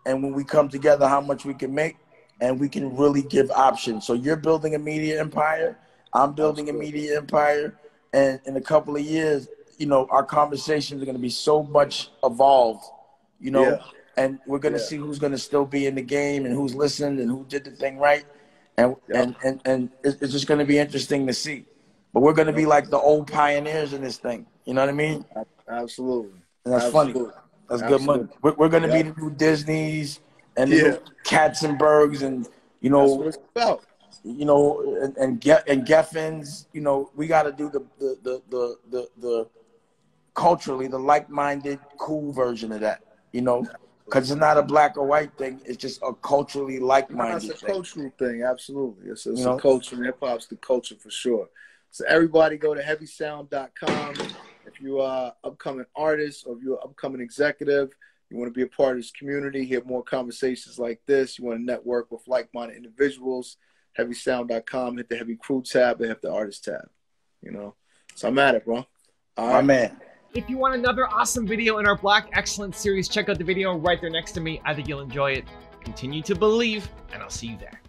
and when we come together, how much we can make, and we can really give options. So you're building a media empire. I'm building a media empire, and in a couple of years, you know, our conversations are going to be so much evolved, you know, and we're going to see who's going to still be in the game and who's listened and who did the thing right. And it's just going to be interesting to see. But we're going to be like the old pioneers in this thing. You know what I mean? Absolutely. And that's funny. That's good money. We're going to be the new Disneys and the new Katzenbergs and, you know, that's what it's about. You know, and Geffins, you know, we got to do the culturally the like-minded, cool version of that, you know, because it's not a black or white thing. It's just a culturally like-minded thing. It's a cultural thing, absolutely. It's a culture. Hip-hop's the culture for sure. So everybody go to heavysound.com. If you are upcoming artist or if you're an upcoming executive, you want to be a part of this community, hear more conversations like this, you want to network with like-minded individuals, heavysound.com, hit the Heavy Crew tab and hit the Artist tab, you know. So I'm at it, bro. All right, man. If you want another awesome video in our Black Excellence series, check out the video right there next to me. I think you'll enjoy it. Continue to believe, and I'll see you there.